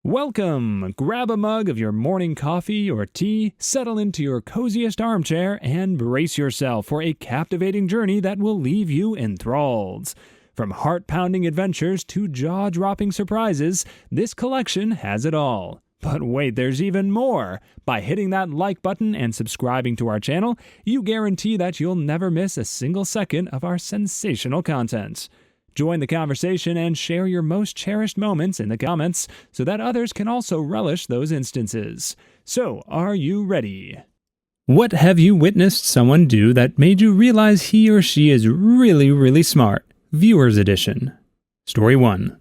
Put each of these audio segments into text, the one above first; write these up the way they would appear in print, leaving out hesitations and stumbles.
Welcome! Grab a mug of your morning coffee or tea, settle into your coziest armchair, and brace yourself for a captivating journey that will leave you enthralled. From heart-pounding adventures to jaw-dropping surprises, this collection has it all. But wait, there's even more! By hitting that like button and subscribing to our channel, you guarantee that you'll never miss a single second of our sensational content. Join the conversation and share your most cherished moments in the comments so that others can also relish those instances. So, are you ready? What have you witnessed someone do that made you realize he or she is really smart? Viewers Edition. Story 1.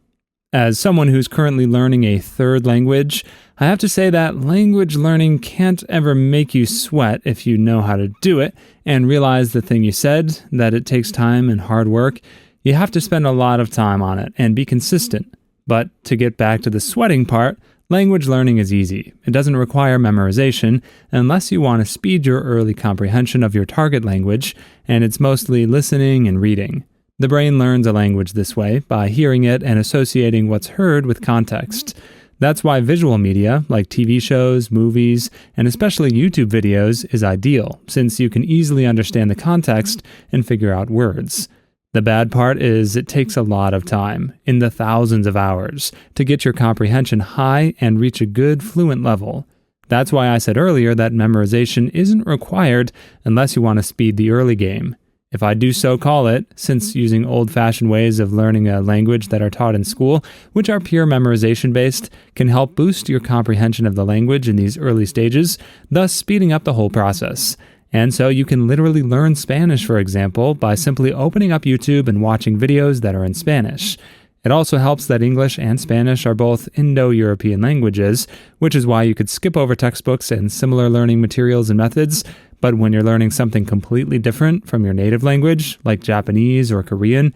As someone who's currently learning a third language, I have to say that language learning can't ever make you sweat if you know how to do it and realize the thing you said, that it takes time and hard work. You have to spend a lot of time on it and be consistent. But to get back to the sweating part, language learning is easy. It doesn't require memorization unless you want to speed your early comprehension of your target language, and it's mostly listening and reading. The brain learns a language this way by hearing it and associating what's heard with context. That's why visual media, like TV shows, movies, and especially YouTube videos, is ideal, since you can easily understand the context and figure out words. The bad part is it takes a lot of time, in the thousands of hours, to get your comprehension high and reach a good fluent level. That's why I said earlier that memorization isn't required unless you want to speed the early game. If I do so call it, since using old-fashioned ways of learning a language that are taught in school, which are pure memorization-based, can help boost your comprehension of the language in these early stages, thus speeding up the whole process. And so you can literally learn Spanish, for example, by simply opening up YouTube and watching videos that are in Spanish. It also helps that English and Spanish are both Indo-European languages, which is why you could skip over textbooks and similar learning materials and methods, but when you're learning something completely different from your native language, like Japanese or Korean,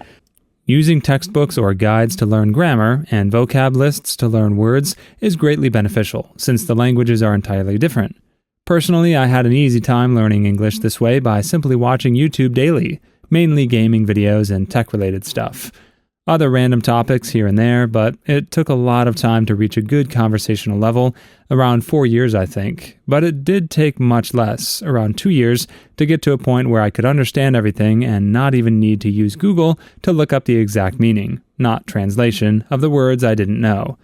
using textbooks or guides to learn grammar and vocab lists to learn words is greatly beneficial, since the languages are entirely different. Personally, I had an easy time learning English this way by simply watching YouTube daily, mainly gaming videos and tech-related stuff. Other random topics here and there, but it took a lot of time to reach a good conversational level, around 4 years I think, but it did take much less, around 2 years, to get to a point where I could understand everything and not even need to use Google to look up the exact meaning, not translation, of the words I didn't know.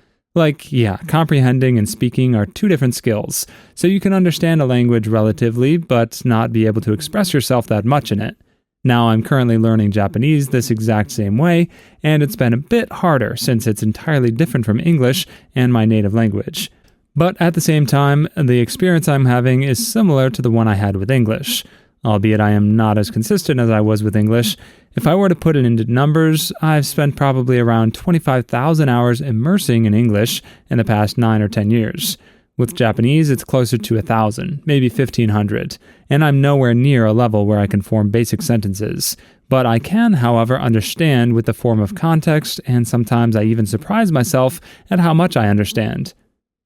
Comprehending and speaking are two different skills, so you can understand a language relatively, but not be able to express yourself that much in it. Now I'm currently learning Japanese this exact same way, and it's been a bit harder since it's entirely different from English and my native language. But at the same time, the experience I'm having is similar to the one I had with English. Albeit I am not as consistent as I was with English. If I were to put it into numbers, I've spent probably around 25,000 hours immersing in English in the past 9 or 10 years. With Japanese, it's closer to 1,000, maybe 1,500, and I'm nowhere near a level where I can form basic sentences. But I can, however, understand with the form of context, and sometimes I even surprise myself at how much I understand.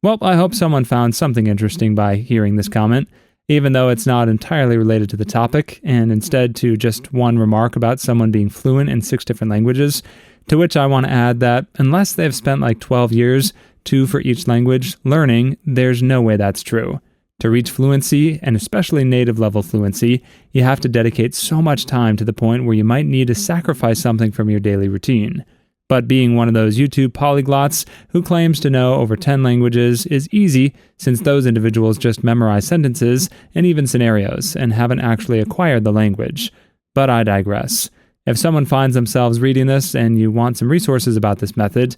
Well, I hope someone found something interesting by hearing this comment, even though it's not entirely related to the topic, and instead to just one remark about someone being fluent in 6 different languages, to which I want to add that unless they've spent like 12 years, 2 for each language, learning, there's no way that's true. To reach fluency, and especially native-level fluency, you have to dedicate so much time to the point where you might need to sacrifice something from your daily routine. But being one of those YouTube polyglots who claims to know over 10 languages is easy, since those individuals just memorize sentences and even scenarios and haven't actually acquired the language. But I digress. If someone finds themselves reading this and you want some resources about this method,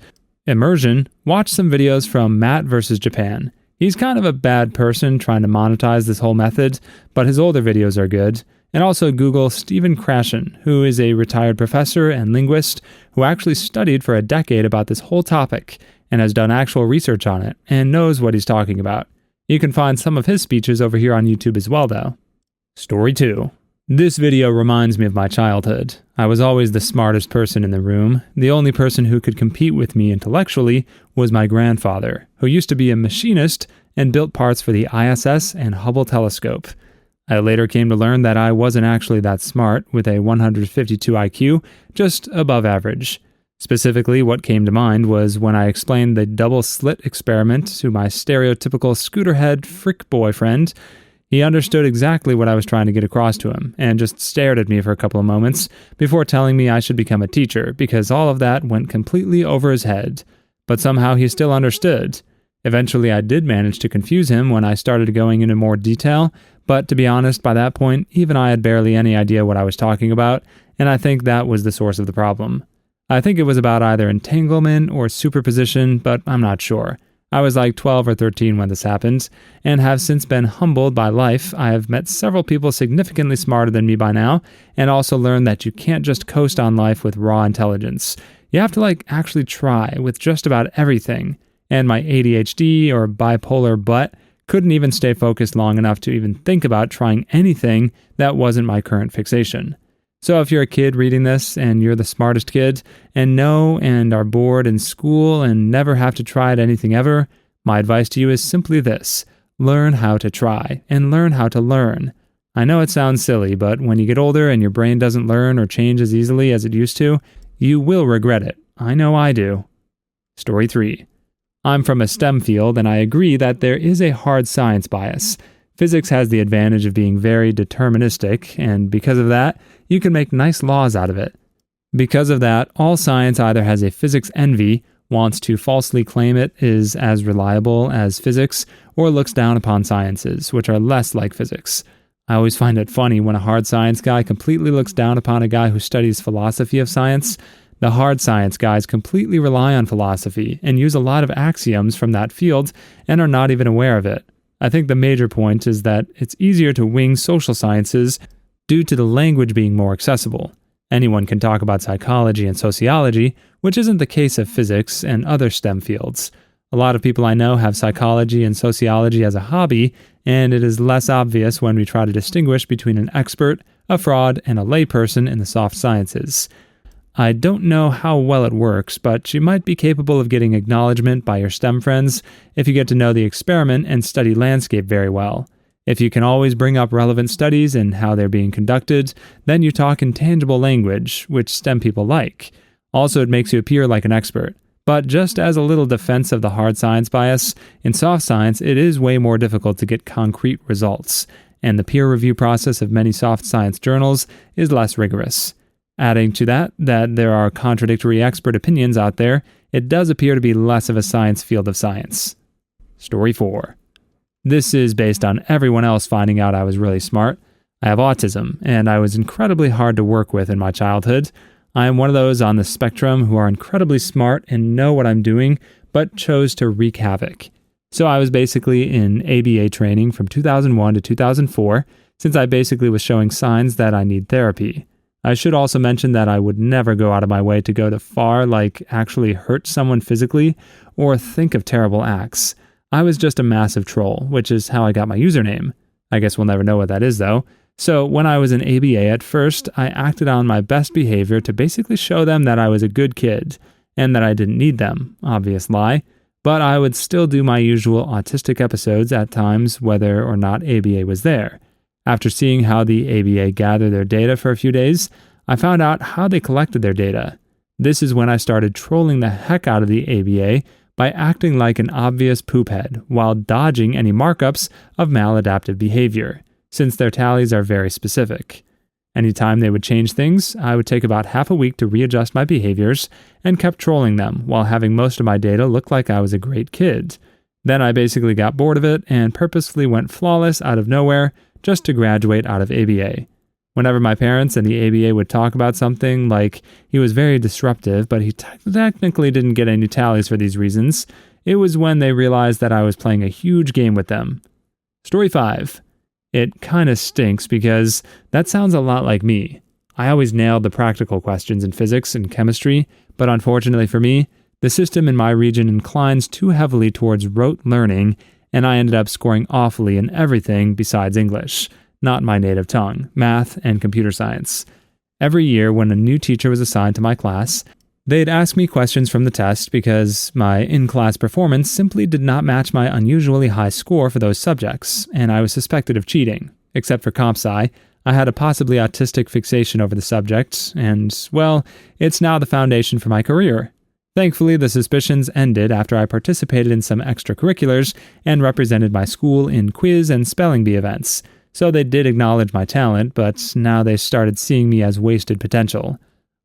immersion, watch some videos from Matt vs. Japan. He's kind of a bad person trying to monetize this whole method, but his older videos are good. And also Google Stephen Krashen, who is a retired professor and linguist who actually studied for a decade about this whole topic and has done actual research on it and knows what he's talking about. You can find some of his speeches over here on YouTube as well, though. Story 2. This video reminds me of my childhood. I was always the smartest person in the room. The only person who could compete with me intellectually was my grandfather, who used to be a machinist and built parts for the ISS and Hubble telescope. I later came to learn that I wasn't actually that smart, with a 152 IQ, just above average. Specifically, what came to mind was when I explained the double slit experiment to my stereotypical scooterhead frick boyfriend. He understood exactly what I was trying to get across to him, and just stared at me for a couple of moments before telling me I should become a teacher, because all of that went completely over his head. But somehow he still understood. Eventually I did manage to confuse him when I started going into more detail, but to be honest, by that point, even I had barely any idea what I was talking about, and I think that was the source of the problem. I think it was about either entanglement or superposition, but I'm not sure. I was like 12 or 13 when this happened, and have since been humbled by life. I have met several people significantly smarter than me by now, and also learned that you can't just coast on life with raw intelligence. You have to actually try with just about everything. And my ADHD or bipolar butt couldn't even stay focused long enough to even think about trying anything that wasn't my current fixation. So if you're a kid reading this and you're the smartest kid and are bored in school and never have to try at anything ever, my advice to you is simply this: learn how to try and learn how to learn. I know it sounds silly, but when you get older and your brain doesn't learn or change as easily as it used to, you will regret it. I know I do. Story 3. I'm from a STEM field, and I agree that there is a hard science bias. Physics has the advantage of being very deterministic, and because of that, you can make nice laws out of it. Because of that, all science either has a physics envy, wants to falsely claim it is as reliable as physics, or looks down upon sciences, which are less like physics. I always find it funny when a hard science guy completely looks down upon a guy who studies philosophy of science. The hard science guys completely rely on philosophy and use a lot of axioms from that field and are not even aware of it. I think the major point is that it's easier to wing social sciences due to the language being more accessible. Anyone can talk about psychology and sociology, which isn't the case of physics and other STEM fields. A lot of people I know have psychology and sociology as a hobby, and it is less obvious when we try to distinguish between an expert, a fraud, and a layperson in the soft sciences. I don't know how well it works, but you might be capable of getting acknowledgement by your STEM friends if you get to know the experiment and study landscape very well. If you can always bring up relevant studies and how they're being conducted, then you talk in tangible language, which STEM people like. Also, it makes you appear like an expert. But just as a little defense of the hard science bias, in soft science it is way more difficult to get concrete results, and the peer review process of many soft science journals is less rigorous. Adding to that there are contradictory expert opinions out there, it does appear to be less of a science field of science. Story 4. This is based on everyone else finding out I was really smart. I have autism, and I was incredibly hard to work with in my childhood. I am one of those on the spectrum who are incredibly smart and know what I'm doing, but chose to wreak havoc. So I was basically in ABA training from 2001 to 2004, since I basically was showing signs that I need therapy. I should also mention that I would never go out of my way to go to far, actually hurt someone physically or think of terrible acts. I was just a massive troll, which is how I got my username. I guess we'll never know what that is though. So when I was in ABA at first, I acted on my best behavior to basically show them that I was a good kid, and that I didn't need them. Obvious lie. But I would still do my usual autistic episodes at times whether or not ABA was there. After seeing how the ABA gathered their data for a few days, I found out how they collected their data. This is when I started trolling the heck out of the ABA by acting like an obvious poophead while dodging any markups of maladaptive behavior, since their tallies are very specific. Anytime they would change things, I would take about half a week to readjust my behaviors and kept trolling them while having most of my data look like I was a great kid. Then I basically got bored of it and purposefully went flawless out of nowhere just to graduate out of ABA. Whenever my parents and the ABA would talk about something like he was very disruptive, but he technically didn't get any tallies for these reasons, it was when they realized that I was playing a huge game with them. Story 5. It kinda stinks because that sounds a lot like me. I always nailed the practical questions in physics and chemistry, but unfortunately for me, the system in my region inclines too heavily towards rote learning, and I ended up scoring awfully in everything besides English, not my native tongue, math, and computer science. Every year when a new teacher was assigned to my class, they'd ask me questions from the test because my in-class performance simply did not match my unusually high score for those subjects, and I was suspected of cheating. Except for comp sci, I had a possibly autistic fixation over the subject, and, well, it's now the foundation for my career. Thankfully, the suspicions ended after I participated in some extracurriculars and represented my school in quiz and spelling bee events. So they did acknowledge my talent, but now they started seeing me as wasted potential.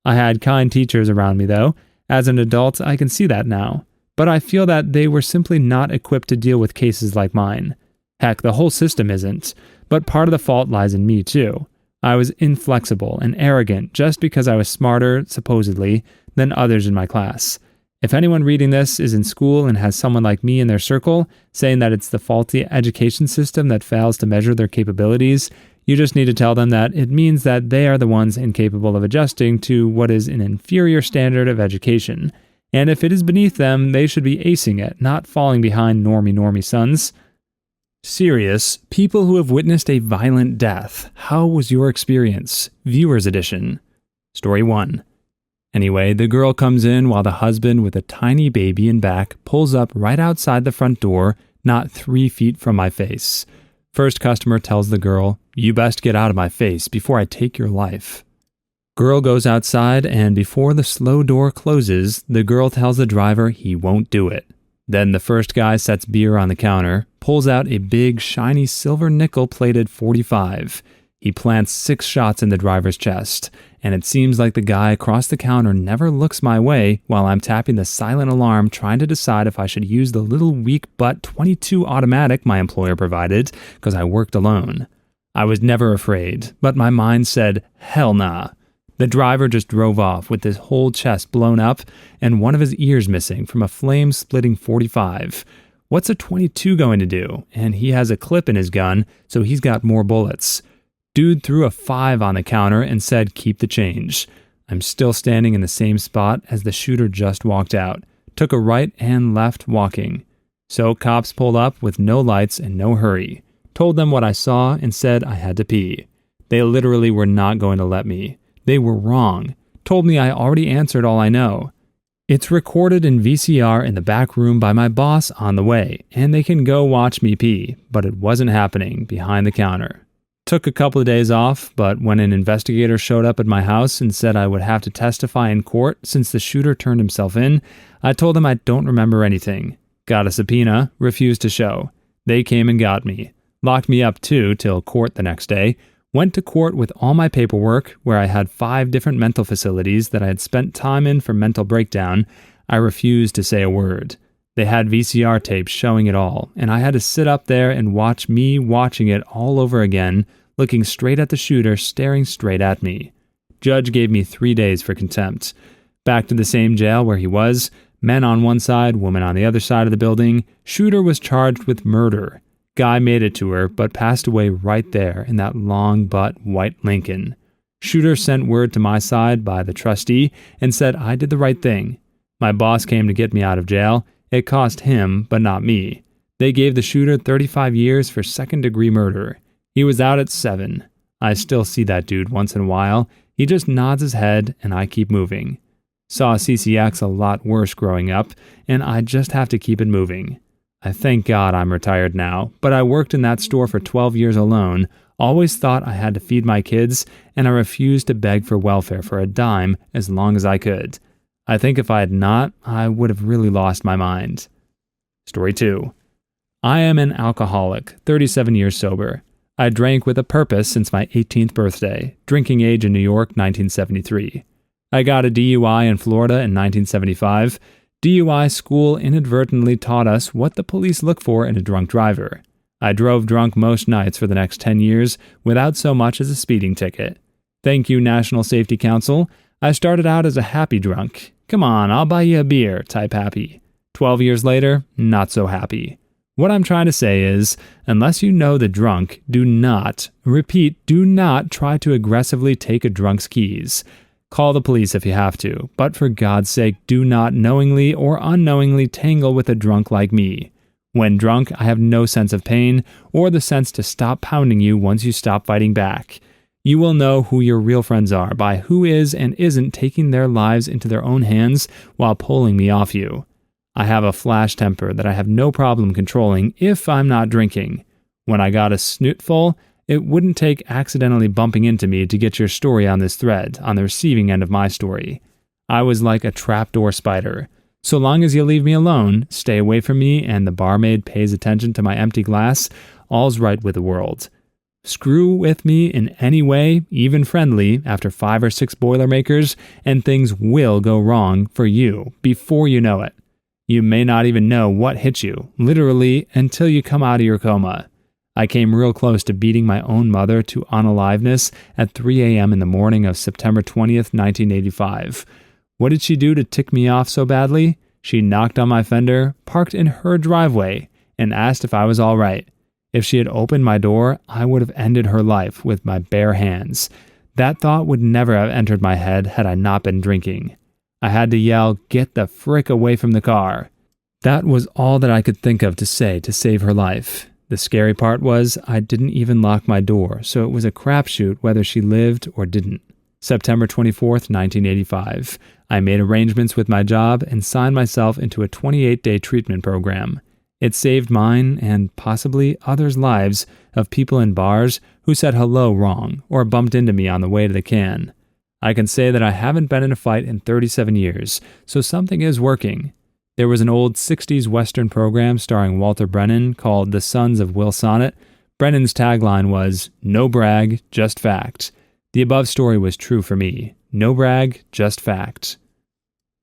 I had kind teachers around me, though. As an adult, I can see that now. But I feel that they were simply not equipped to deal with cases like mine. Heck, the whole system isn't. But part of the fault lies in me, too. I was inflexible and arrogant just because I was smarter, supposedly, than others in my class. If anyone reading this is in school and has someone like me in their circle saying that it's the faulty education system that fails to measure their capabilities, you just need to tell them that it means that they are the ones incapable of adjusting to what is an inferior standard of education. And if it is beneath them, they should be acing it, not falling behind normie sons. Serious, people who have witnessed a violent death, how was your experience? Viewer's edition. Story 1. Anyway, the girl comes in while the husband with a tiny baby in back pulls up right outside the front door, not 3 feet from my face. First customer tells the girl, "You best get out of my face before I take your life." Girl goes outside, and before the slow door closes, the girl tells the driver he won't do it. Then the first guy sets beer on the counter, pulls out a big, shiny silver nickel-plated .45. He plants 6 shots in the driver's chest, and it seems like the guy across the counter never looks my way while I'm tapping the silent alarm trying to decide if I should use the little weak butt .22 automatic my employer provided because I worked alone. I was never afraid, but my mind said, hell nah. The driver just drove off with his whole chest blown up and one of his ears missing from a flame-splitting .45. What's a .22 going to do? And he has a clip in his gun, so he's got more bullets. Dude threw a 5 on the counter and said, keep the change. I'm still standing in the same spot as the shooter just walked out. Took a right and left walking. So cops pulled up with no lights and no hurry. Told them what I saw and said I had to pee. They literally were not going to let me. They were wrong. Told me I already answered all I know. It's recorded in VCR in the back room by my boss on the way, and they can go watch me pee, but it wasn't happening behind the counter. Took a couple of days off, but when an investigator showed up at my house and said I would have to testify in court since the shooter turned himself in, I told them I don't remember anything. Got a subpoena, refused to show. They came and got me. Locked me up too till court the next day. Went to court with all my paperwork, where I had 5 different mental facilities that I had spent time in for mental breakdown. I refused to say a word. They had VCR tapes showing it all, and I had to sit up there and watch me watching it all over again, looking straight at the shooter, staring straight at me. Judge gave me 3 days for contempt. Back to the same jail where he was, men on one side, woman on the other side of the building. Shooter was charged with murder. Guy made it to her, but passed away right there in that long butt white Lincoln. Shooter sent word to my side by the trustee and said I did the right thing. My boss came to get me out of jail. It cost him, but not me. They gave the shooter 35 years for second-degree murder. He was out at 7. I still see that dude once in a while. He just nods his head, and I keep moving. Saw CCX a lot worse growing up, and I just have to keep it moving. I thank God I'm retired now, but I worked in that store for 12 years alone, always thought I had to feed my kids, and I refused to beg for welfare for a dime as long as I could. I think if I had not, I would have really lost my mind. Story 2. I am an alcoholic, 37 years sober. I drank with a purpose since my 18th birthday, drinking age in New York, 1973. I got a DUI in Florida in 1975. DUI school inadvertently taught us what the police look for in a drunk driver. I drove drunk most nights for the next 10 years without so much as a speeding ticket. Thank you, National Safety Council. I started out as a happy drunk. Come on, I'll buy you a beer type happy. 12 years later, not so happy. What I'm trying to say is, unless you know the drunk, do not try to aggressively take a drunk's keys. Call the police if you have to, but for God's sake, do not knowingly or unknowingly tangle with a drunk like me. When drunk, I have no sense of pain or the sense to stop pounding you once you stop fighting back. You will know who your real friends are by who is and isn't taking their lives into their own hands while pulling me off you. I have a flash temper that I have no problem controlling if I'm not drinking. When I got a snootful, It wouldn't take accidentally bumping into me to get your story on this thread, on the receiving end of my story. I was like a trapdoor spider. So long as you leave me alone, stay away from me, and the barmaid pays attention to my empty glass, all's right with the world. Screw with me in any way, even friendly, after 5 or 6 Boilermakers, and things will go wrong for you before you know it. You may not even know what hit you, literally, until you come out of your coma. I came real close to beating my own mother to unaliveness at 3 a.m. in the morning of September 20th, 1985. What did she do to tick me off so badly? She knocked on my fender, parked in her driveway, and asked if I was all right. If she had opened my door, I would have ended her life with my bare hands. That thought would never have entered my head had I not been drinking. I had to yell, "Get the frick away from the car." That was all that I could think of to say to save her life. The scary part was I didn't even lock my door, so it was a crapshoot whether she lived or didn't. September 24th, 1985. I made arrangements with my job and signed myself into a 28-day treatment program. It saved mine and possibly others' lives of people in bars who said hello wrong or bumped into me on the way to the can. I can say that I haven't been in a fight in 37 years, so something is working. There was an old 60s Western program starring Walter Brennan called The Sons of Will Sonnet. Brennan's tagline was, "No brag, just fact." The above story was true for me. No brag, just fact.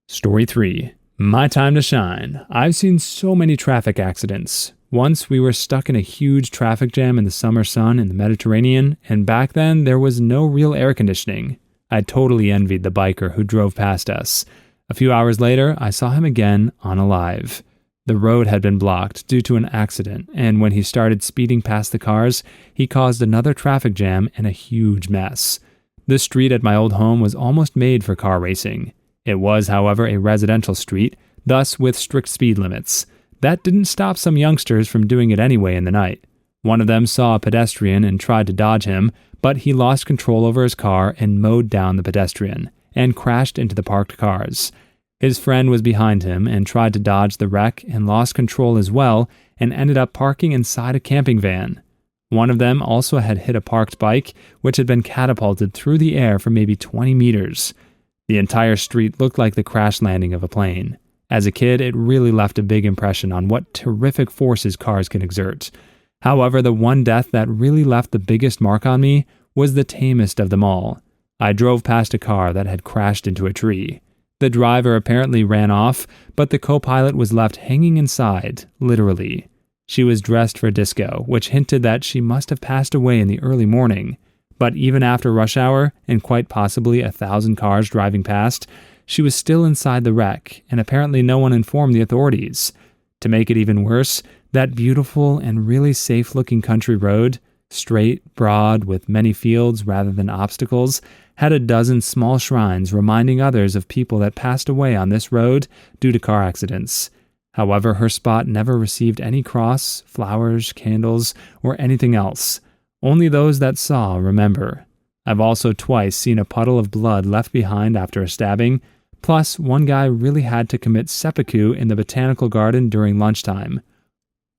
Story 3. My time to shine. I've seen so many traffic accidents. Once we were stuck in a huge traffic jam in the summer sun in the Mediterranean, and back then there was no real air conditioning. I totally envied the biker who drove past us. A few hours later, I saw him again, unalive. The road had been blocked due to an accident, and when he started speeding past the cars, he caused another traffic jam and a huge mess. The street at my old home was almost made for car racing. It was, however, a residential street, thus with strict speed limits. That didn't stop some youngsters from doing it anyway in the night. One of them saw a pedestrian and tried to dodge him, but he lost control over his car and mowed down the pedestrian, and crashed into the parked cars. His friend was behind him and tried to dodge the wreck and lost control as well and ended up parking inside a camping van. One of them also had hit a parked bike, which had been catapulted through the air for maybe 20 meters. The entire street looked like the crash landing of a plane. As a kid, it really left a big impression on what terrific forces cars can exert. However, the one death that really left the biggest mark on me was the tamest of them all. I drove past a car that had crashed into a tree. The driver apparently ran off, but the co-pilot was left hanging inside, literally. She was dressed for disco, which hinted that she must have passed away in the early morning. But even after rush hour, and quite possibly 1,000 cars driving past, she was still inside the wreck, and apparently no one informed the authorities. To make it even worse, that beautiful and really safe-looking country road, straight, broad, with many fields rather than obstacles, had a dozen small shrines reminding others of people that passed away on this road due to car accidents. However, her spot never received any cross, flowers, candles, or anything else. Only those that saw remember. I've also twice seen a puddle of blood left behind after a stabbing, plus one guy really had to commit seppuku in the botanical garden during lunchtime.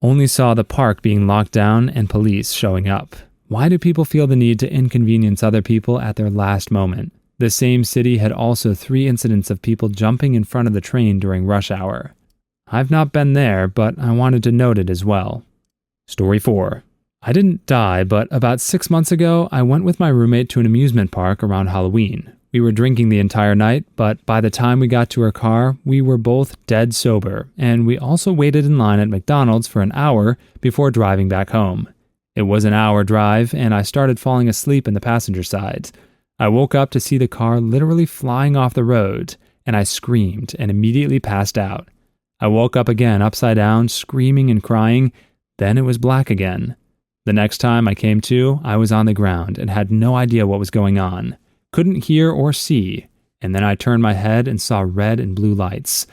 Only saw the park being locked down and police showing up. Why do people feel the need to inconvenience other people at their last moment? The same city had also 3 incidents of people jumping in front of the train during rush hour. I've not been there, but I wanted to note it as well. Story 4. I didn't die, but about 6 months ago, I went with my roommate to an amusement park around Halloween. We were drinking the entire night, but by the time we got to our car, we were both dead sober, and we also waited in line at McDonald's for an hour before driving back home. It was an hour drive, and I started falling asleep in the passenger side. I woke up to see the car literally flying off the road, and I screamed and immediately passed out. I woke up again upside down, screaming and crying, then it was black again. The next time I came to, I was on the ground and had no idea what was going on. Couldn't hear or see, and then I turned my head and saw red and blue lights.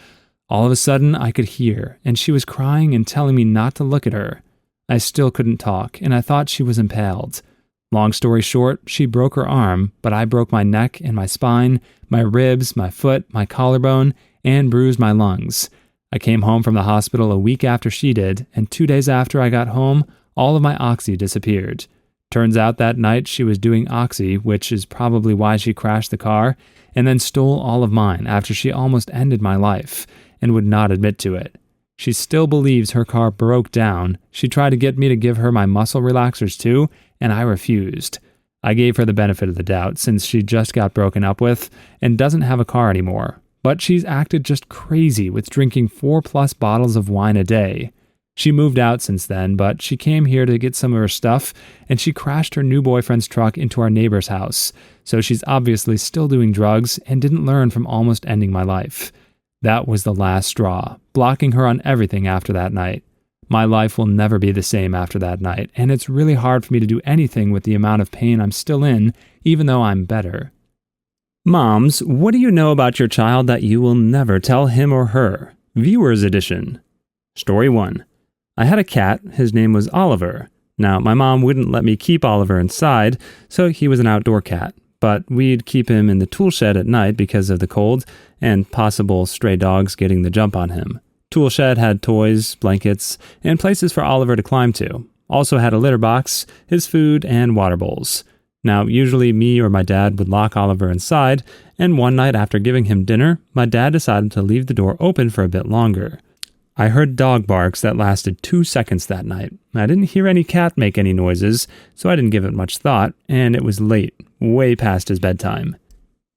All of a sudden, I could hear, and she was crying and telling me not to look at her. I still couldn't talk, and I thought she was impaled. Long story short, she broke her arm, but I broke my neck and my spine, my ribs, my foot, my collarbone, and bruised my lungs. I came home from the hospital a week after she did, and 2 days after I got home, all of my oxy disappeared. Turns out that night she was doing oxy, which is probably why she crashed the car, and then stole all of mine after she almost ended my life, and would not admit to it. She still believes her car broke down. She tried to get me to give her my muscle relaxers too, and I refused. I gave her the benefit of the doubt since she just got broken up with and doesn't have a car anymore. But she's acted just crazy with drinking 4+ bottles of wine a day. She moved out since then, but she came here to get some of her stuff, and she crashed her new boyfriend's truck into our neighbor's house, so she's obviously still doing drugs and didn't learn from almost ending my life. That was the last straw, blocking her on everything after that night. My life will never be the same after that night, and it's really hard for me to do anything with the amount of pain I'm still in, even though I'm better. Moms, what do you know about your child that you will never tell him or her? Viewers Edition. Story 1. I had a cat. His name was Oliver. Now, my mom wouldn't let me keep Oliver inside, so he was an outdoor cat. But we'd keep him in the tool shed at night because of the cold and possible stray dogs getting the jump on him. Tool shed had toys, blankets, and places for Oliver to climb to. Also had a litter box, his food, and water bowls. Now, usually me or my dad would lock Oliver inside, and one night after giving him dinner, my dad decided to leave the door open for a bit longer. I heard dog barks that lasted 2 seconds that night. I didn't hear any cat make any noises, so I didn't give it much thought, and it was late, way past his bedtime.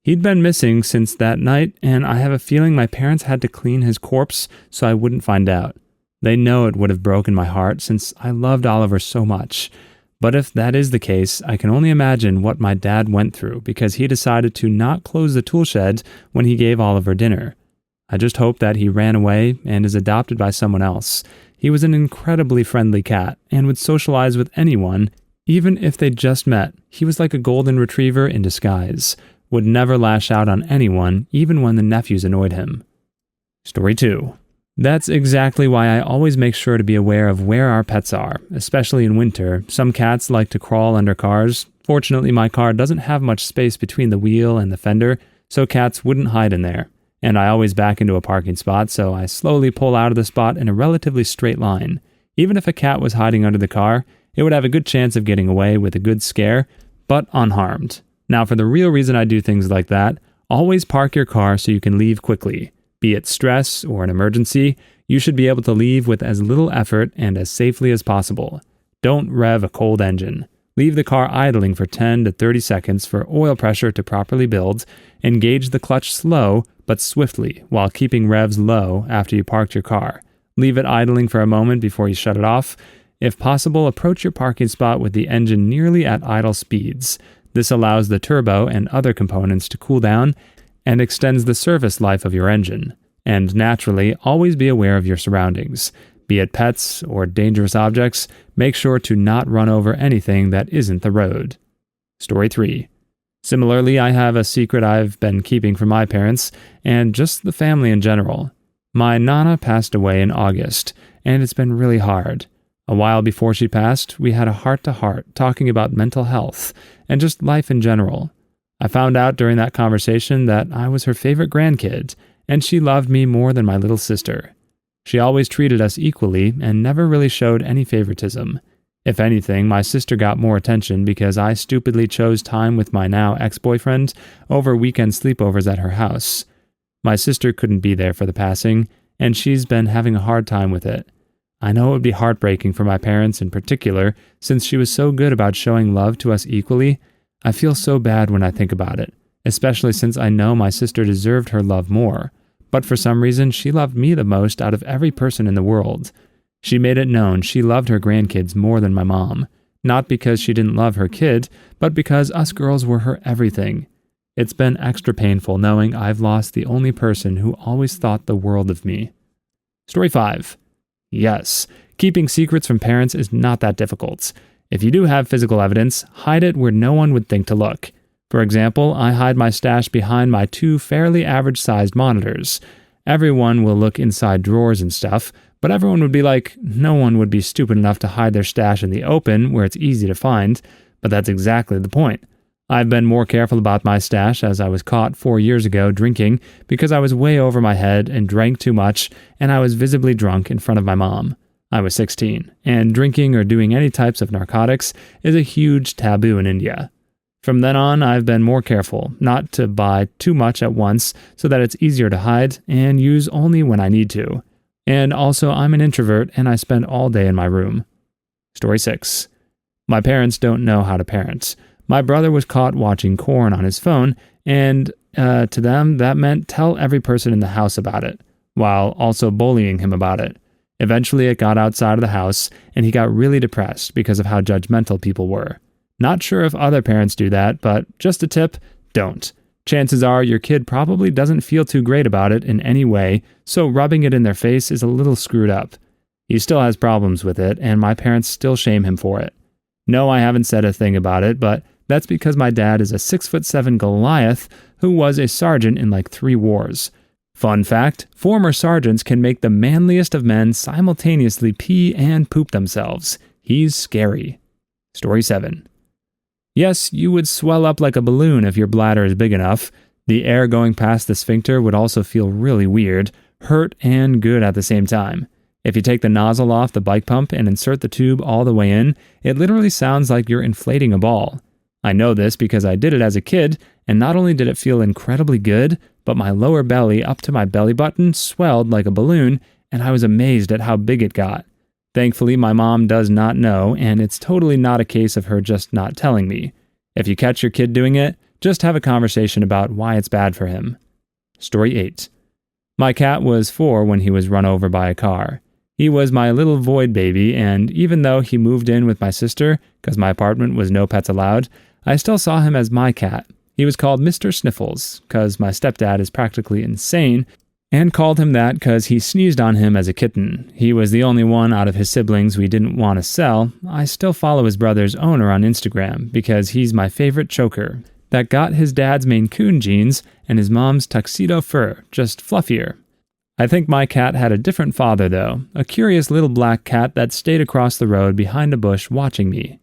He'd been missing since that night, and I have a feeling my parents had to clean his corpse so I wouldn't find out. They know it would have broken my heart since I loved Oliver so much. But if that is the case, I can only imagine what my dad went through because he decided to not close the tool shed when he gave Oliver dinner. I just hope that he ran away and is adopted by someone else. He was an incredibly friendly cat and would socialize with anyone, even if they just met. He was like a golden retriever in disguise, would never lash out on anyone, even when the nephews annoyed him. Story 2. That's exactly why I always make sure to be aware of where our pets are, especially in winter. Some cats like to crawl under cars. Fortunately, my car doesn't have much space between the wheel and the fender, so cats wouldn't hide in there. And I always back into a parking spot, so I slowly pull out of the spot in a relatively straight line. Even if a cat was hiding under the car, it would have a good chance of getting away with a good scare, but unharmed. Now, for the real reason I do things like that, always park your car so you can leave quickly. Be it stress or an emergency, you should be able to leave with as little effort and as safely as possible. Don't rev a cold engine. Leave the car idling for 10 to 30 seconds for oil pressure to properly build. Engage the clutch slow but swiftly while keeping revs low after you parked your car. Leave it idling for a moment before you shut it off. If possible, approach your parking spot with the engine nearly at idle speeds. This allows the turbo and other components to cool down and extends the service life of your engine. And naturally, always be aware of your surroundings. Be it pets or dangerous objects, make sure to not run over anything that isn't the road. Story 3. Similarly, I have a secret I've been keeping from my parents, and just the family in general. My Nana passed away in August, and it's been really hard. A while before she passed, we had a heart-to-heart talking about mental health and just life in general. I found out during that conversation that I was her favorite grandkid, and she loved me more than my little sister. She always treated us equally and never really showed any favoritism. If anything, my sister got more attention because I stupidly chose time with my now ex-boyfriend over weekend sleepovers at her house. My sister couldn't be there for the passing, and she's been having a hard time with it. I know it would be heartbreaking for my parents in particular, since she was so good about showing love to us equally. I feel so bad when I think about it, especially since I know my sister deserved her love more. But for some reason, she loved me the most out of every person in the world. She made it known she loved her grandkids more than my mom, not because she didn't love her kid, but because us girls were her everything. It's been extra painful knowing I've lost the only person who always thought the world of me. Story 5. Yes, keeping secrets from parents is not that difficult. If you do have physical evidence, hide it where no one would think to look. For example, I hide my stash behind my 2 fairly average-sized monitors. Everyone will look inside drawers and stuff, but everyone would be like, no one would be stupid enough to hide their stash in the open where it's easy to find, but that's exactly the point. I've been more careful about my stash as I was caught 4 years ago drinking because I was way over my head and drank too much, and I was visibly drunk in front of my mom. I was 16, and drinking or doing any types of narcotics is a huge taboo in India. From then on, I've been more careful not to buy too much at once so that it's easier to hide and use only when I need to. And also, I'm an introvert and I spend all day in my room. Story 6. My parents don't know how to parent. My brother was caught watching porn on his phone, and to them, that meant tell every person in the house about it, while also bullying him about it. Eventually, it got outside of the house, and he got really depressed because of how judgmental people were. Not sure if other parents do that, but just a tip, don't. Chances are your kid probably doesn't feel too great about it in any way, so rubbing it in their face is a little screwed up. He still has problems with it, and my parents still shame him for it. No, I haven't said a thing about it, but that's because my dad is a 6'7" Goliath who was a sergeant in like 3 wars. Fun fact, former sergeants can make the manliest of men simultaneously pee and poop themselves. He's scary. Story 7. Yes, you would swell up like a balloon if your bladder is big enough. The air going past the sphincter would also feel really weird, hurt, and good at the same time. If you take the nozzle off the bike pump and insert the tube all the way in, it literally sounds like you're inflating a ball. I know this because I did it as a kid, and not only did it feel incredibly good, but my lower belly up to my belly button swelled like a balloon, and I was amazed at how big it got. Thankfully, my mom does not know, and it's totally not a case of her just not telling me. If you catch your kid doing it, just have a conversation about why it's bad for him. Story 8. My cat was 4 when he was run over by a car. He was my little void baby, and even though he moved in with my sister, because my apartment was no pets allowed, I still saw him as my cat. He was called Mr. Sniffles, because my stepdad is practically insane, and called him that because he sneezed on him as a kitten. He was the only one out of his siblings we didn't want to sell. I still follow his brother's owner on Instagram, because he's my favorite choker that got his dad's Maine Coon genes and his mom's tuxedo fur, just fluffier. I think my cat had a different father, though, a curious little black cat that stayed across the road behind a bush watching me.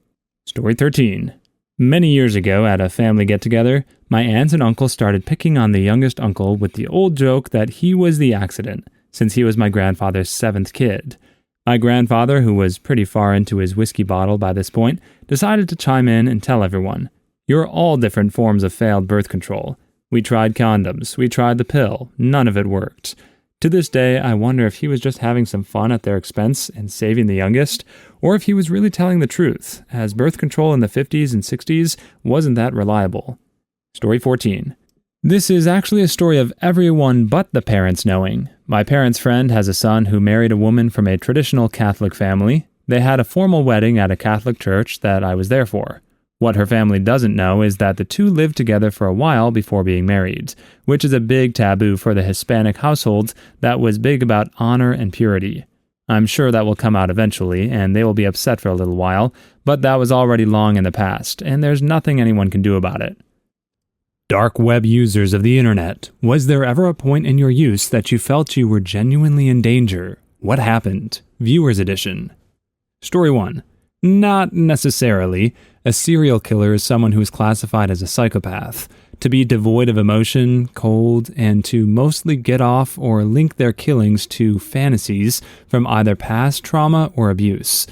Story 13. Many years ago, at a family get-together, my aunts and uncles started picking on the youngest uncle with the old joke that he was the accident, since he was my grandfather's 7th kid. My grandfather, who was pretty far into his whiskey bottle by this point, decided to chime in and tell everyone, "You're all different forms of failed birth control. We tried condoms, we tried the pill, none of it worked." To this day, I wonder if he was just having some fun at their expense and saving the youngest, or if he was really telling the truth, as birth control in the 50s and 60s wasn't that reliable. Story 14. This is actually a story of everyone but the parents knowing. My parents' friend has a son who married a woman from a traditional Catholic family. They had a formal wedding at a Catholic church that I was there for. What her family doesn't know is that the two lived together for a while before being married, which is a big taboo for the Hispanic households that was big about honor and purity. I'm sure that will come out eventually, and they will be upset for a little while, but that was already long in the past, and there's nothing anyone can do about it. Dark web users of the internet, was there ever a point in your use that you felt you were genuinely in danger? What happened? Viewers Edition. Story 1. Not necessarily. A serial killer is someone who is classified as a psychopath, to be devoid of emotion, cold, and to mostly get off or link their killings to fantasies from either past trauma or abuse.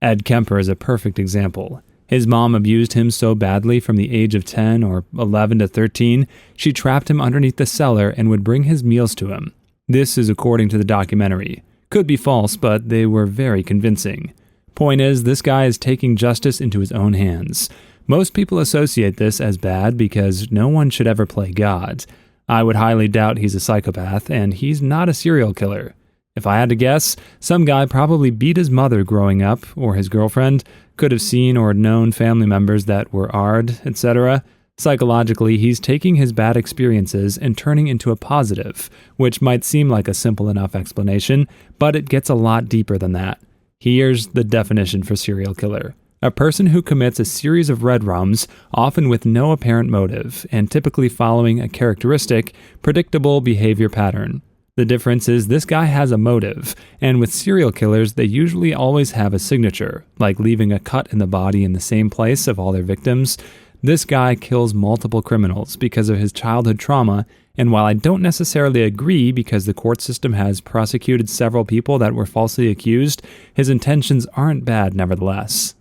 Ed Kemper is a perfect example. His mom abused him so badly from the age of 10 or 11 to 13, she trapped him underneath the cellar and would bring his meals to him. This is according to the documentary. Could be false, but they were very convincing. Point is, this guy is taking justice into his own hands. Most people associate this as bad because no one should ever play God. I would highly doubt he's a psychopath, and he's not a serial killer. If I had to guess, some guy probably beat his mother growing up, or his girlfriend, could have seen or known family members that were ARD, etc. Psychologically, he's taking his bad experiences and turning into a positive, which might seem like a simple enough explanation, but it gets a lot deeper than that. Here's the definition for serial killer. A person who commits a series of red rums, often with no apparent motive, and typically following a characteristic, predictable behavior pattern. The difference is this guy has a motive, and with serial killers, they usually always have a signature, like leaving a cut in the body in the same place of all their victims. This guy kills multiple criminals because of his childhood trauma, and while I don't necessarily agree because the court system has prosecuted several people that were falsely accused, his intentions aren't bad nevertheless.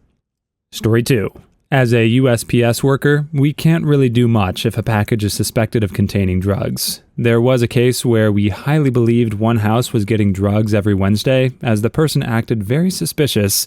Story 2. As a USPS worker, we can't really do much if a package is suspected of containing drugs. There was a case where we highly believed one house was getting drugs every Wednesday, as the person acted very suspicious,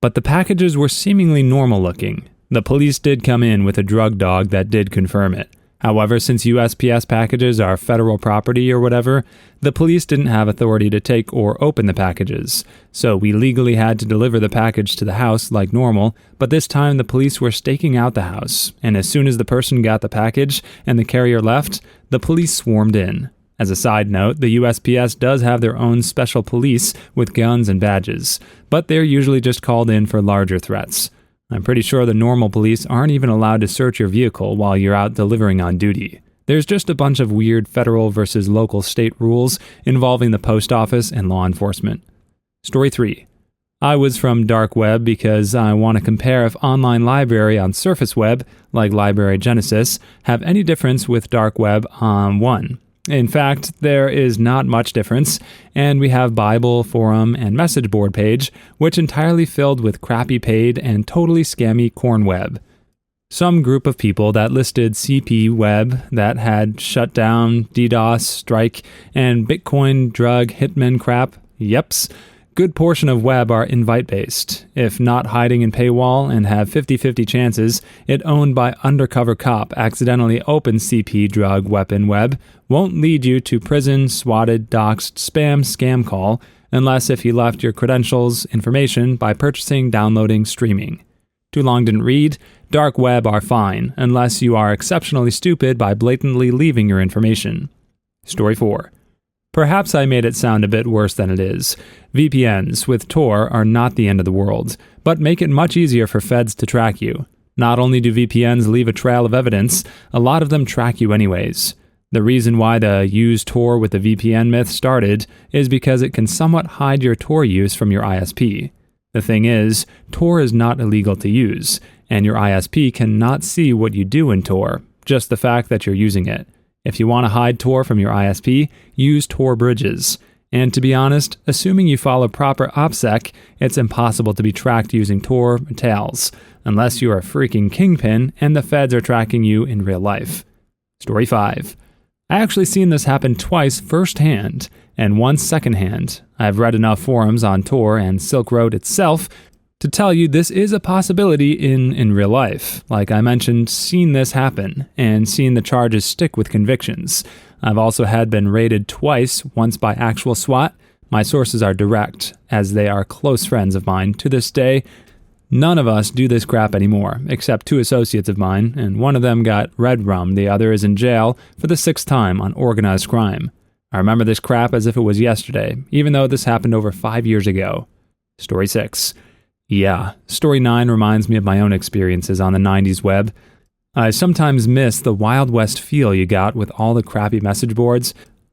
but the packages were seemingly normal looking. The police did come in with a drug dog that did confirm it. However, since USPS packages are federal property or whatever, the police didn't have authority to take or open the packages. So we legally had to deliver the package to the house like normal, but this time the police were staking out the house, and as soon as the person got the package and the carrier left, the police swarmed in. As a side note, the USPS does have their own special police with guns and badges, but they're usually just called in for larger threats. I'm pretty sure the normal police aren't even allowed to search your vehicle while you're out delivering on duty. There's just a bunch of weird federal versus local state rules involving the post office and law enforcement. Story 3. I was from dark web because I want to compare if online library on surface web, like Library Genesis, have any difference with dark web on one. In fact, there is not much difference, and we have Bible, forum, and message board page, which entirely filled with crappy paid and totally scammy corn web. Some group of people that listed CP web that had shut down, DDoS, strike, and Bitcoin drug hitman crap. Yeps. Good portion of web are invite-based. If not hiding in paywall and have 50-50 chances, it owned by undercover cop accidentally open CP drug weapon web won't lead you to prison, swatted, doxed, spam, scam call, unless if you left your credentials, information by purchasing, downloading, streaming. Too long didn't read, dark web are fine, unless you are exceptionally stupid by blatantly leaving your information. Story 4. Perhaps I made it sound a bit worse than it is. VPNs with Tor are not the end of the world, but make it much easier for feds to track you. Not only do VPNs leave a trail of evidence, a lot of them track you anyways. The reason why the use Tor with the VPN myth started is because it can somewhat hide your Tor use from your ISP. The thing is, Tor is not illegal to use, and your ISP cannot see what you do in Tor, just the fact that you're using it. If you want to hide Tor from your ISP, use Tor bridges. And to be honest, assuming you follow proper OPSEC, it's impossible to be tracked using Tor or Tails, unless you are a freaking kingpin and the feds are tracking you in real life. Story 5. I actually seen this happen twice firsthand, and once secondhand. I've read enough forums on Tor and Silk Road itself to tell you this is a possibility in real life. Like I mentioned, seen this happen, and seen the charges stick with convictions. I've also had been raided twice, once by actual SWAT. My sources are direct, as they are close friends of mine to this day. None of us do this crap anymore, except 2 associates of mine, and one of them got red rum, the other is in jail for the 6th time on organized crime. I remember this crap as if it was yesterday, even though this happened over 5 years ago. Story 6. Yeah, Story 9 reminds me of my own experiences on the 90s web. I sometimes miss the Wild West feel you got with all the crappy message boards,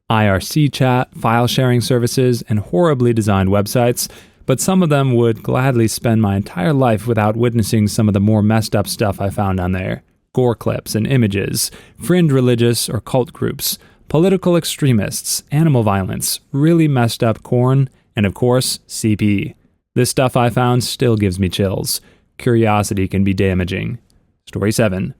IRC chat, file sharing services, and horribly designed websites, but some of them would gladly spend my entire life without witnessing some of the more messed up stuff I found on there. Gore clips and images, fringe religious or cult groups, political extremists, animal violence, really messed up corn, and of course, CP. This stuff I found still gives me chills. Curiosity can be damaging. Story 7.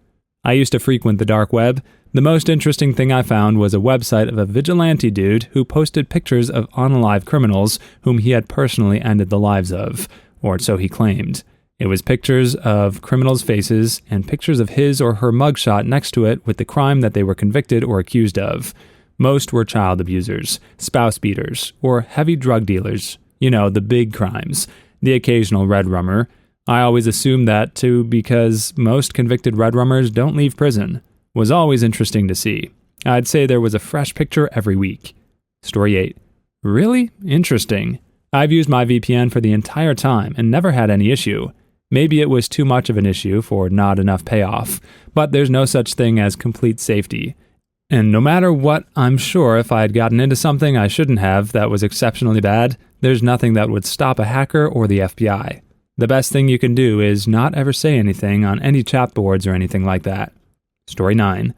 I used to frequent the dark web. The most interesting thing I found was a website of a vigilante dude who posted pictures of unalive criminals whom he had personally ended the lives of, or so he claimed. It was pictures of criminals' faces and pictures of his or her mugshot next to it with the crime that they were convicted or accused of. Most were child abusers, spouse beaters, or heavy drug dealers. You know, the big crimes. The occasional red rummer. I always assumed that too because most convicted red rummers don't leave prison. Was always interesting to see. I'd say there was a fresh picture every week. Story 8. Really? Interesting. I've used my VPN for the entire time and never had any issue. Maybe it was too much of an issue for not enough payoff, but there's no such thing as complete safety. And no matter what, I'm sure if I had gotten into something I shouldn't have that was exceptionally bad, there's nothing that would stop a hacker or the FBI. The best thing you can do is not ever say anything on any chat boards or anything like that. Story 9.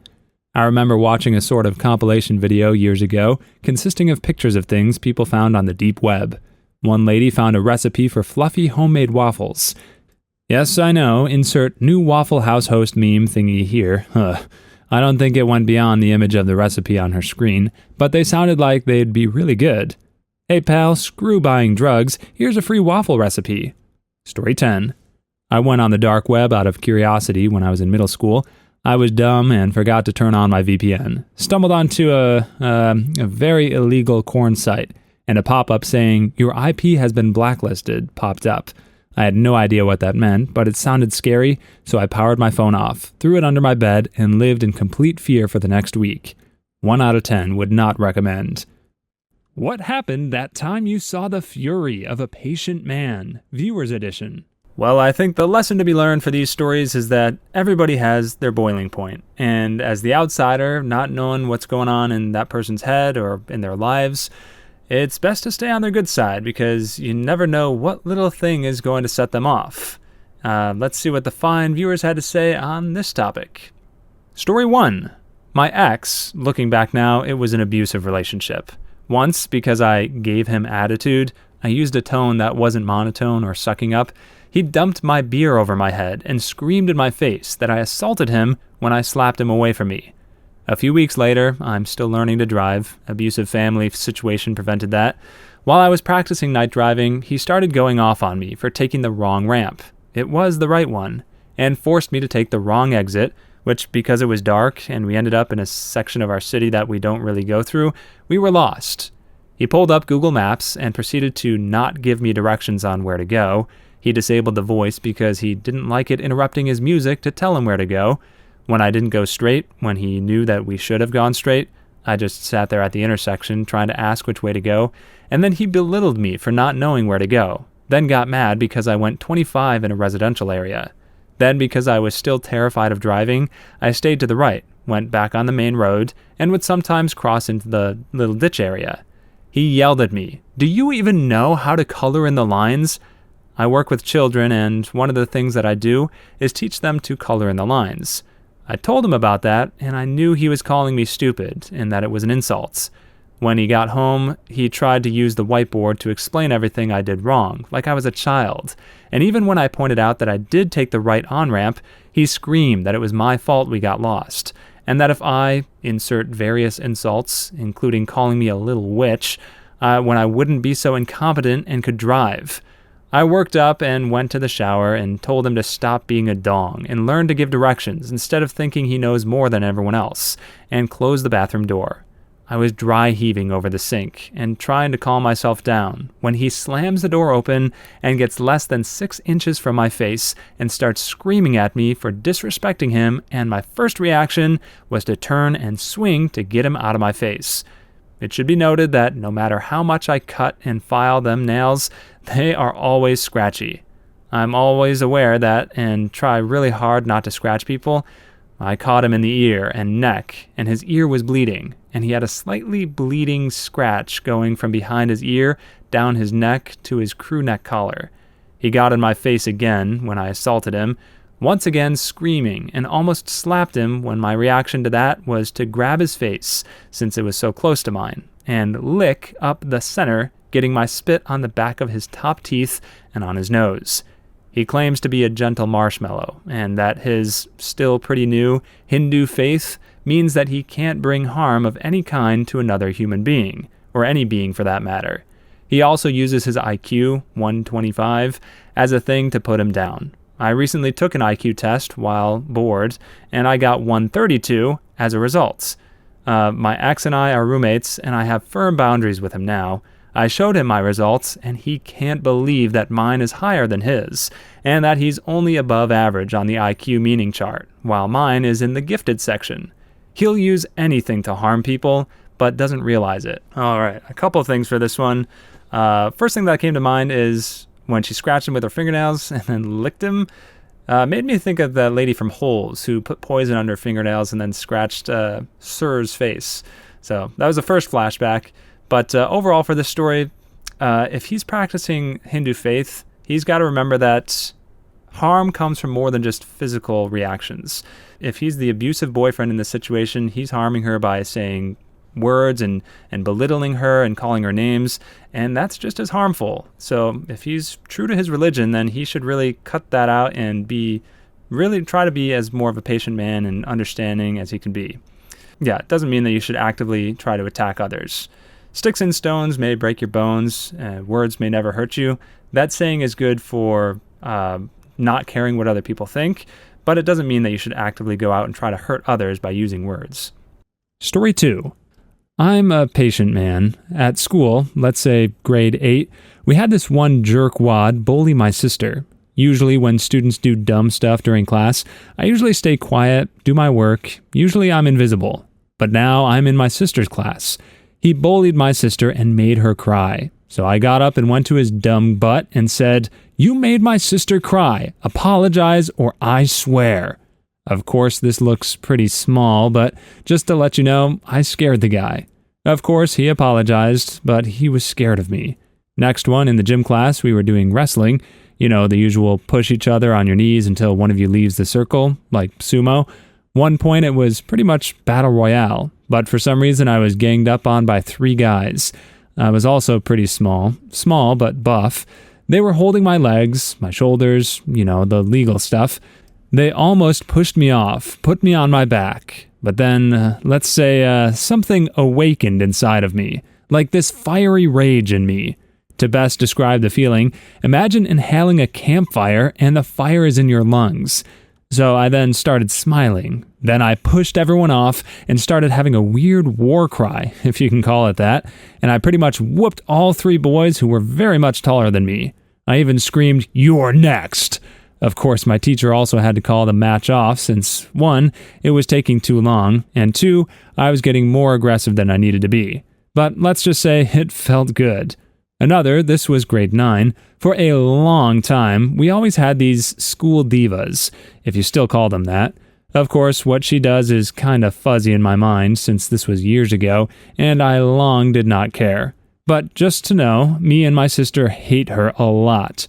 I remember watching a sort of compilation video years ago consisting of pictures of things people found on the deep web. One lady found a recipe for fluffy homemade waffles. Yes, I know, insert new Waffle House host meme thingy here. I don't think it went beyond the image of the recipe on her screen, but they sounded like they'd be really good. Hey pal, screw buying drugs, here's a free waffle recipe. Story 10. I went on the dark web out of curiosity when I was in middle school. I was dumb and forgot to turn on my VPN. Stumbled onto a very illegal corn site, and a pop-up saying, "Your IP has been blacklisted," popped up. I had no idea what that meant, but it sounded scary, so I powered my phone off, threw it under my bed, and lived in complete fear for the next week. 1 out of 10 would not recommend. What happened that time you saw the fury of a patient man? Viewer's edition. Well, I think the lesson to be learned for these stories is that everybody has their boiling point. And as the outsider, not knowing what's going on in that person's head or in their lives, it's best to stay on their good side because you never know what little thing is going to set them off. Let's see what the fine viewers had to say on this topic. Story 1. My ex, looking back now, it was an abusive relationship. Once, because I gave him attitude, I used a tone that wasn't monotone or sucking up. He dumped my beer over my head and screamed in my face that I assaulted him when I slapped him away from me. A few weeks later, I'm still learning to drive. Abusive family situation prevented that. While I was practicing night driving, he started going off on me for taking the wrong ramp. It was the right one, and forced me to take the wrong exit, which, because it was dark and we ended up in a section of our city that we don't really go through, we were lost. He pulled up Google Maps and proceeded to not give me directions on where to go. He disabled the voice because he didn't like it interrupting his music to tell him where to go. When I didn't go straight, when he knew that we should have gone straight, I just sat there at the intersection trying to ask which way to go, and then he belittled me for not knowing where to go, then got mad because I went 25 in a residential area. Then, because I was still terrified of driving, I stayed to the right, went back on the main road, and would sometimes cross into the little ditch area. He yelled at me, "Do you even know how to color in the lines?" I work with children, and one of the things that I do is teach them to color in the lines. I told him about that, and I knew he was calling me stupid and that it was an insult. When he got home, he tried to use the whiteboard to explain everything I did wrong, like I was a child. And even when I pointed out that I did take the right on-ramp, he screamed that it was my fault we got lost, and that if I insert various insults, including calling me a little witch, when I wouldn't be so incompetent and could drive. I worked up and went to the shower and told him to stop being a dong and learn to give directions instead of thinking he knows more than everyone else, and closed the bathroom door. I was dry heaving over the sink and trying to calm myself down when he slams the door open and gets less than 6 inches from my face and starts screaming at me for disrespecting him, and my first reaction was to turn and swing to get him out of my face. It should be noted that no matter how much I cut and file them nails, they are always scratchy. I'm always aware that and try really hard not to scratch people. I caught him in the ear and neck, and his ear was bleeding, and he had a slightly bleeding scratch going from behind his ear down his neck to his crew neck collar. He got in my face again when I assaulted him, once again screaming, and almost slapped him when my reaction to that was to grab his face, since it was so close to mine, and lick up the center, getting my spit on the back of his top teeth and on his nose. He claims to be a gentle marshmallow, and that his still pretty new Hindu faith means that he can't bring harm of any kind to another human being, or any being for that matter. He also uses his IQ, 125, as a thing to put him down. I recently took an IQ test while bored, and I got 132 as a result. My ex and I are roommates, and I have firm boundaries with him now. I showed him my results, and he can't believe that mine is higher than his, and that he's only above average on the IQ meaning chart, while mine is in the gifted section. He'll use anything to harm people, but doesn't realize it. All right, a couple of things for this one. First thing that came to mind is when she scratched him with her fingernails and then licked him. Made me think of the lady from Holes who put poison under her fingernails and then scratched Sir's face. So that was the first flashback. But overall for this story, if he's practicing Hindu faith, he's got to remember that harm comes from more than just physical reactions. If he's the abusive boyfriend in this situation, he's harming her by saying words and belittling her and calling her names, and that's just as harmful. So if he's true to his religion, then he should really cut that out and try to be as more of a patient man and understanding as he can be. Yeah, it doesn't mean that you should actively try to attack others. Sticks and stones may break your bones, words may never hurt you. That saying is good for not caring what other people think, but it doesn't mean that you should actively go out and try to hurt others by using words. Story 2. I'm a patient man. At school, let's say grade 8, we had this one jerkwad bully my sister. Usually when students do dumb stuff during class, I usually stay quiet, do my work. Usually I'm invisible. But now I'm in my sister's class. He bullied my sister and made her cry. So I got up and went to his dumb butt and said, "You made my sister cry. Apologize or I swear." Of course, this looks pretty small, but just to let you know, I scared the guy. Of course, he apologized, but he was scared of me. Next one, in the gym class, we were doing wrestling. You know, the usual push each other on your knees until one of you leaves the circle, like sumo. One point, it was pretty much battle royale, but for some reason I was ganged up on by 3 guys. I was also pretty small but buff. They were holding my legs, my shoulders, the legal stuff. They almost pushed me off, put me on my back. But then, let's say, something awakened inside of me, like this fiery rage in me. To best describe the feeling, imagine inhaling a campfire and the fire is in your lungs. So I then started smiling. Then I pushed everyone off and started having a weird war cry, if you can call it that, and I pretty much whooped all 3 boys who were very much taller than me. I even screamed, "You're next!" Of course, my teacher also had to call the match off since 1, it was taking too long, and 2, I was getting more aggressive than I needed to be. But let's just say it felt good. Another, this was grade 9, for a long time, we always had these school divas, if you still call them that. Of course, what she does is kinda fuzzy in my mind since this was years ago, and I long did not care. But just to know, me and my sister hate her a lot.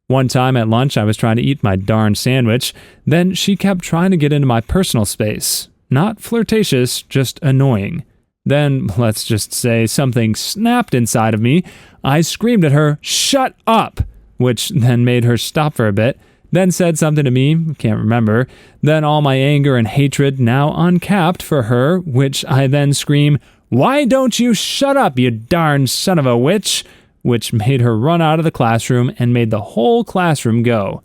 One time at lunch, I was trying to eat my darn sandwich. Then she kept trying to get into my personal space. Not flirtatious, just annoying. Then, let's just say something snapped inside of me. I screamed at her, "Shut up!" which then made her stop for a bit. Then said something to me, can't remember. Then all my anger and hatred now uncapped for her, which I then scream, "Why don't you shut up, you darn son of a witch?" which made her run out of the classroom and made the whole classroom go.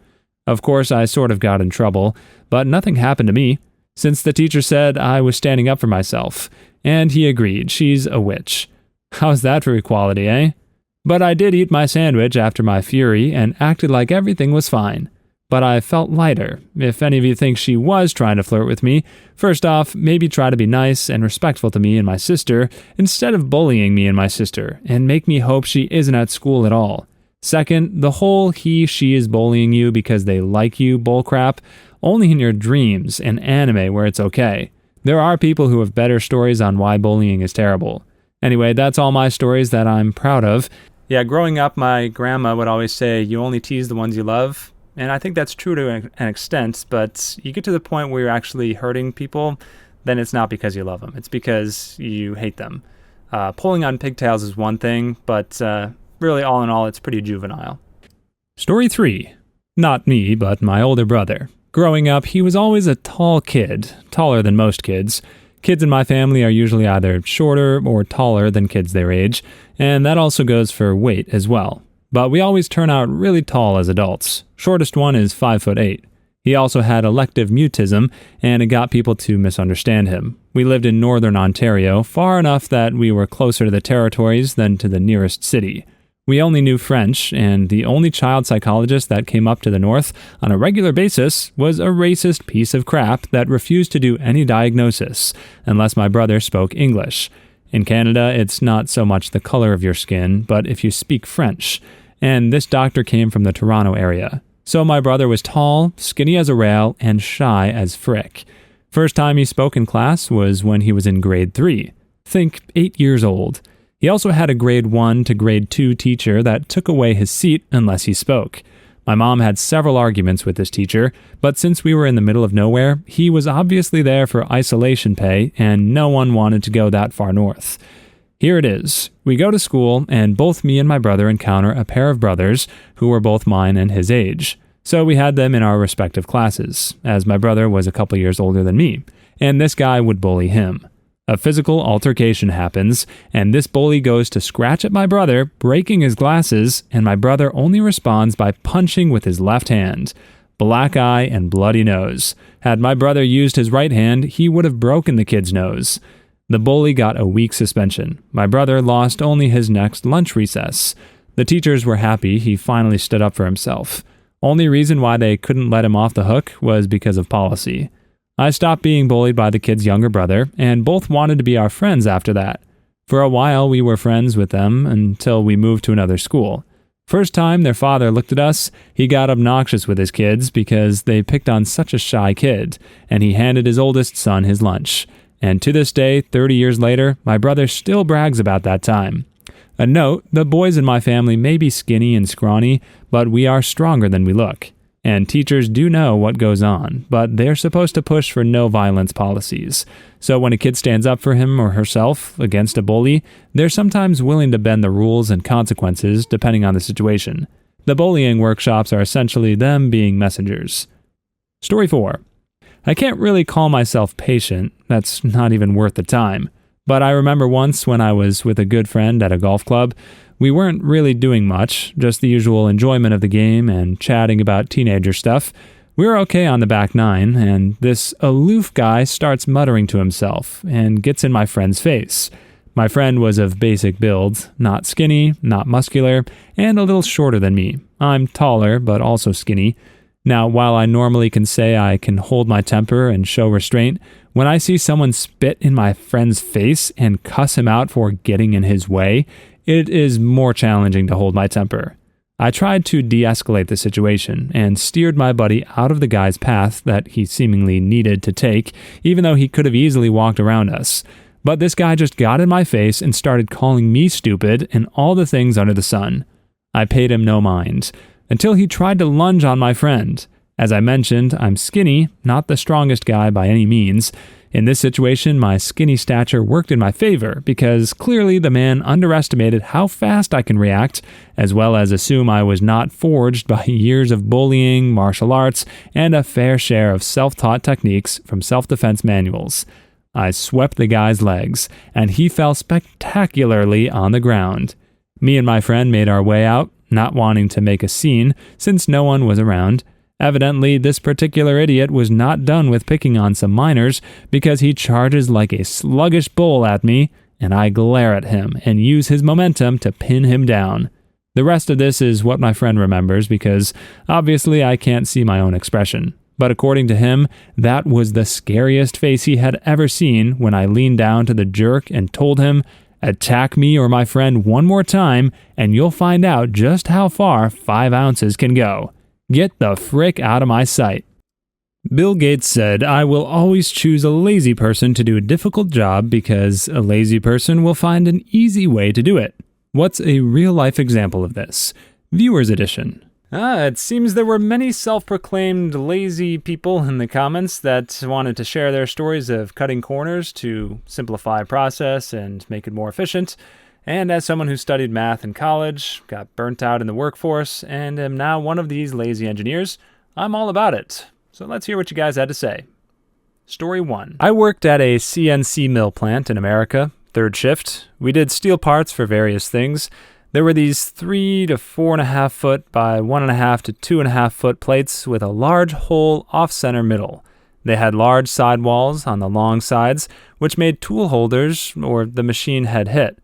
Of course, I sort of got in trouble, but nothing happened to me, since the teacher said I was standing up for myself, and he agreed, she's a witch. How's that for equality, eh? But I did eat my sandwich after my fury and acted like everything was fine. But I felt lighter. If any of you think she was trying to flirt with me, first off, maybe try to be nice and respectful to me and my sister instead of bullying me and my sister, and make me hope she isn't at school at all. Second, the whole she is bullying you because they like you bullcrap, only in your dreams and anime where it's okay. There are people who have better stories on why bullying is terrible. Anyway, that's all my stories that I'm proud of. Yeah, growing up, my grandma would always say, you only tease the ones you love. And I think that's true to an extent, but you get to the point where you're actually hurting people, then it's not because you love them. It's because you hate them. Pulling on pigtails is one thing, but really all in all, it's pretty juvenile. Story 3. Not me, but my older brother. Growing up, he was always a tall kid, taller than most kids. Kids in my family are usually either shorter or taller than kids their age, and that also goes for weight as well. But we always turn out really tall as adults. Shortest one is 5'8". He also had elective mutism, and it got people to misunderstand him. We lived in northern Ontario, far enough that we were closer to the territories than to the nearest city. We only knew French, and the only child psychologist that came up to the north on a regular basis was a racist piece of crap that refused to do any diagnosis, unless my brother spoke English. In Canada, it's not so much the color of your skin, but if you speak French. And this doctor came from the Toronto area. So my brother was tall, skinny as a rail, and shy as frick. First time he spoke in class was when he was in grade 3. Think 8 years old. He also had a grade 1 to grade 2 teacher that took away his seat unless he spoke. My mom had several arguments with this teacher, but since we were in the middle of nowhere, he was obviously there for isolation pay, and no one wanted to go that far north. Here it is. We go to school, and both me and my brother encounter a pair of brothers who were both mine and his age. So we had them in our respective classes, as my brother was a couple years older than me, and this guy would bully him. A physical altercation happens, and this bully goes to scratch at my brother, breaking his glasses, and my brother only responds by punching with his left hand. Black eye and bloody nose. Had my brother used his right hand, he would have broken the kid's nose. The bully got a week suspension. My brother lost only his next lunch recess. The teachers were happy he finally stood up for himself. Only reason why they couldn't let him off the hook was because of policy. I stopped being bullied by the kid's younger brother, and both wanted to be our friends after that. For a while, we were friends with them until we moved to another school. First time their father looked at us, he got obnoxious with his kids because they picked on such a shy kid, and he handed his oldest son his lunch. And to this day, 30 years later, my brother still brags about that time. A note, the boys in my family may be skinny and scrawny, but we are stronger than we look. And teachers do know what goes on, but they're supposed to push for no violence policies. So when a kid stands up for him or herself against a bully, they're sometimes willing to bend the rules and consequences depending on the situation. The bullying workshops are essentially them being messengers. Story 4. I can't really call myself patient, that's not even worth the time. But I remember once when I was with a good friend at a golf club, we weren't really doing much, just the usual enjoyment of the game and chatting about teenager stuff. We were okay on the back nine, and this aloof guy starts muttering to himself and gets in my friend's face. My friend was of basic build, not skinny, not muscular, and a little shorter than me. I'm taller, but also skinny. Now, while I normally can say I can hold my temper and show restraint, when I see someone spit in my friend's face and cuss him out for getting in his way, it is more challenging to hold my temper. I tried to de-escalate the situation and steered my buddy out of the guy's path that he seemingly needed to take, even though he could have easily walked around us. But this guy just got in my face and started calling me stupid and all the things under the sun. I paid him no mind, until he tried to lunge on my friend. As I mentioned, I'm skinny, not the strongest guy by any means. In this situation, my skinny stature worked in my favor because clearly the man underestimated how fast I can react, as well as assume I was not forged by years of bullying, martial arts, and a fair share of self-taught techniques from self-defense manuals. I swept the guy's legs, and he fell spectacularly on the ground. Me and my friend made our way out, not wanting to make a scene since no one was around. Evidently, this particular idiot was not done with picking on some minors because he charges like a sluggish bull at me, and I glare at him and use his momentum to pin him down. The rest of this is what my friend remembers because obviously I can't see my own expression. But according to him, that was the scariest face he had ever seen when I leaned down to the jerk and told him, "Attack me or my friend one more time, and you'll find out just how far 5 ounces can go. Get the frick out of my sight." Bill Gates said, "I will always choose a lazy person to do a difficult job because a lazy person will find an easy way to do it." What's a real-life example of this? Viewers edition. It seems there were many self-proclaimed lazy people in the comments that wanted to share their stories of cutting corners to simplify a process and make it more efficient. And as someone who studied math in college, got burnt out in the workforce, and am now one of these lazy engineers, I'm all about it. So let's hear what you guys had to say. Story 1. I worked at a CNC mill plant in America, third shift. We did steel parts for various things. There were these 3 to 4.5 foot by 1.5 to 2.5 foot plates with a large hole off-center middle. They had large sidewalls on the long sides, which made tool holders or the machine head hit.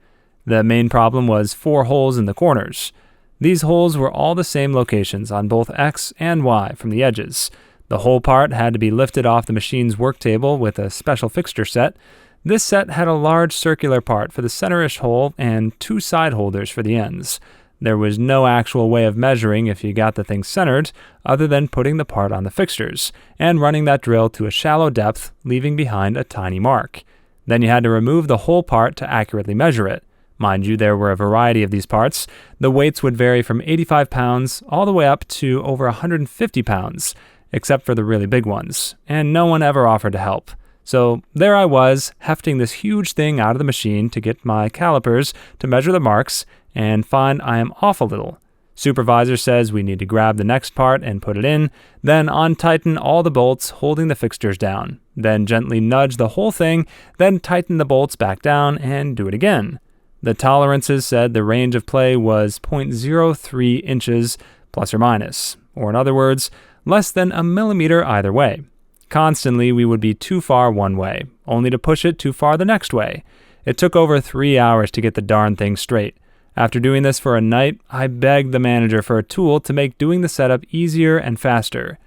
The main problem was 4 holes in the corners. These holes were all the same locations on both X and Y from the edges. The whole part had to be lifted off the machine's work table with a special fixture set. This set had a large circular part for the centerish hole and 2 side holders for the ends. There was no actual way of measuring if you got the thing centered other than putting the part on the fixtures and running that drill to a shallow depth, leaving behind a tiny mark. Then you had to remove the whole part to accurately measure it. Mind you, there were a variety of these parts. The weights would vary from 85 pounds all the way up to over 150 pounds, except for the really big ones, and no one ever offered to help. So there I was, hefting this huge thing out of the machine to get my calipers to measure the marks, and find I am off a little. Supervisor says we need to grab the next part and put it in, then untighten all the bolts holding the fixtures down, then gently nudge the whole thing, then tighten the bolts back down and do it again. The tolerances said the range of play was 0.03 inches plus or minus, or in other words, less than a millimeter either way. Constantly, we would be too far one way, only to push it too far the next way. It took over 3 hours to get the darn thing straight. After doing this for a night, I begged the manager for a tool to make doing the setup easier and faster.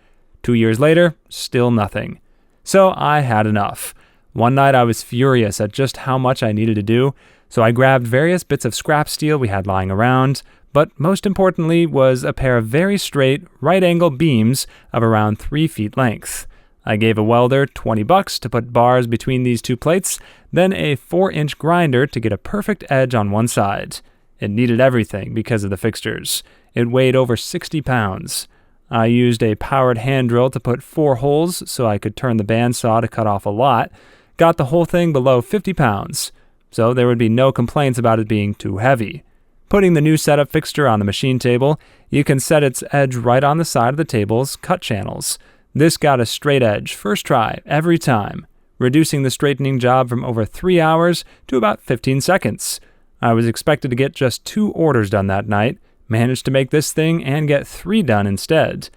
2 years later, still nothing. So I had enough. One night I was furious at just how much I needed to do, so I grabbed various bits of scrap steel we had lying around, but most importantly was a pair of very straight, right-angle beams of around 3 feet length. I gave a welder $20 to put bars between these two plates, then a 4-inch grinder to get a perfect edge on one side. It needed everything because of the fixtures. It weighed over 60 pounds. I used a powered hand drill to put 4 holes so I could turn the bandsaw to cut off a lot. Got the whole thing below 50 pounds, so there would be no complaints about it being too heavy. Putting the new setup fixture on the machine table, you can set its edge right on the side of the table's cut channels. This got a straight edge, first try, every time, reducing the straightening job from over 3 hours to about 15 seconds. I was expected to get just 2 orders done that night, managed to make this thing and get 3 done instead.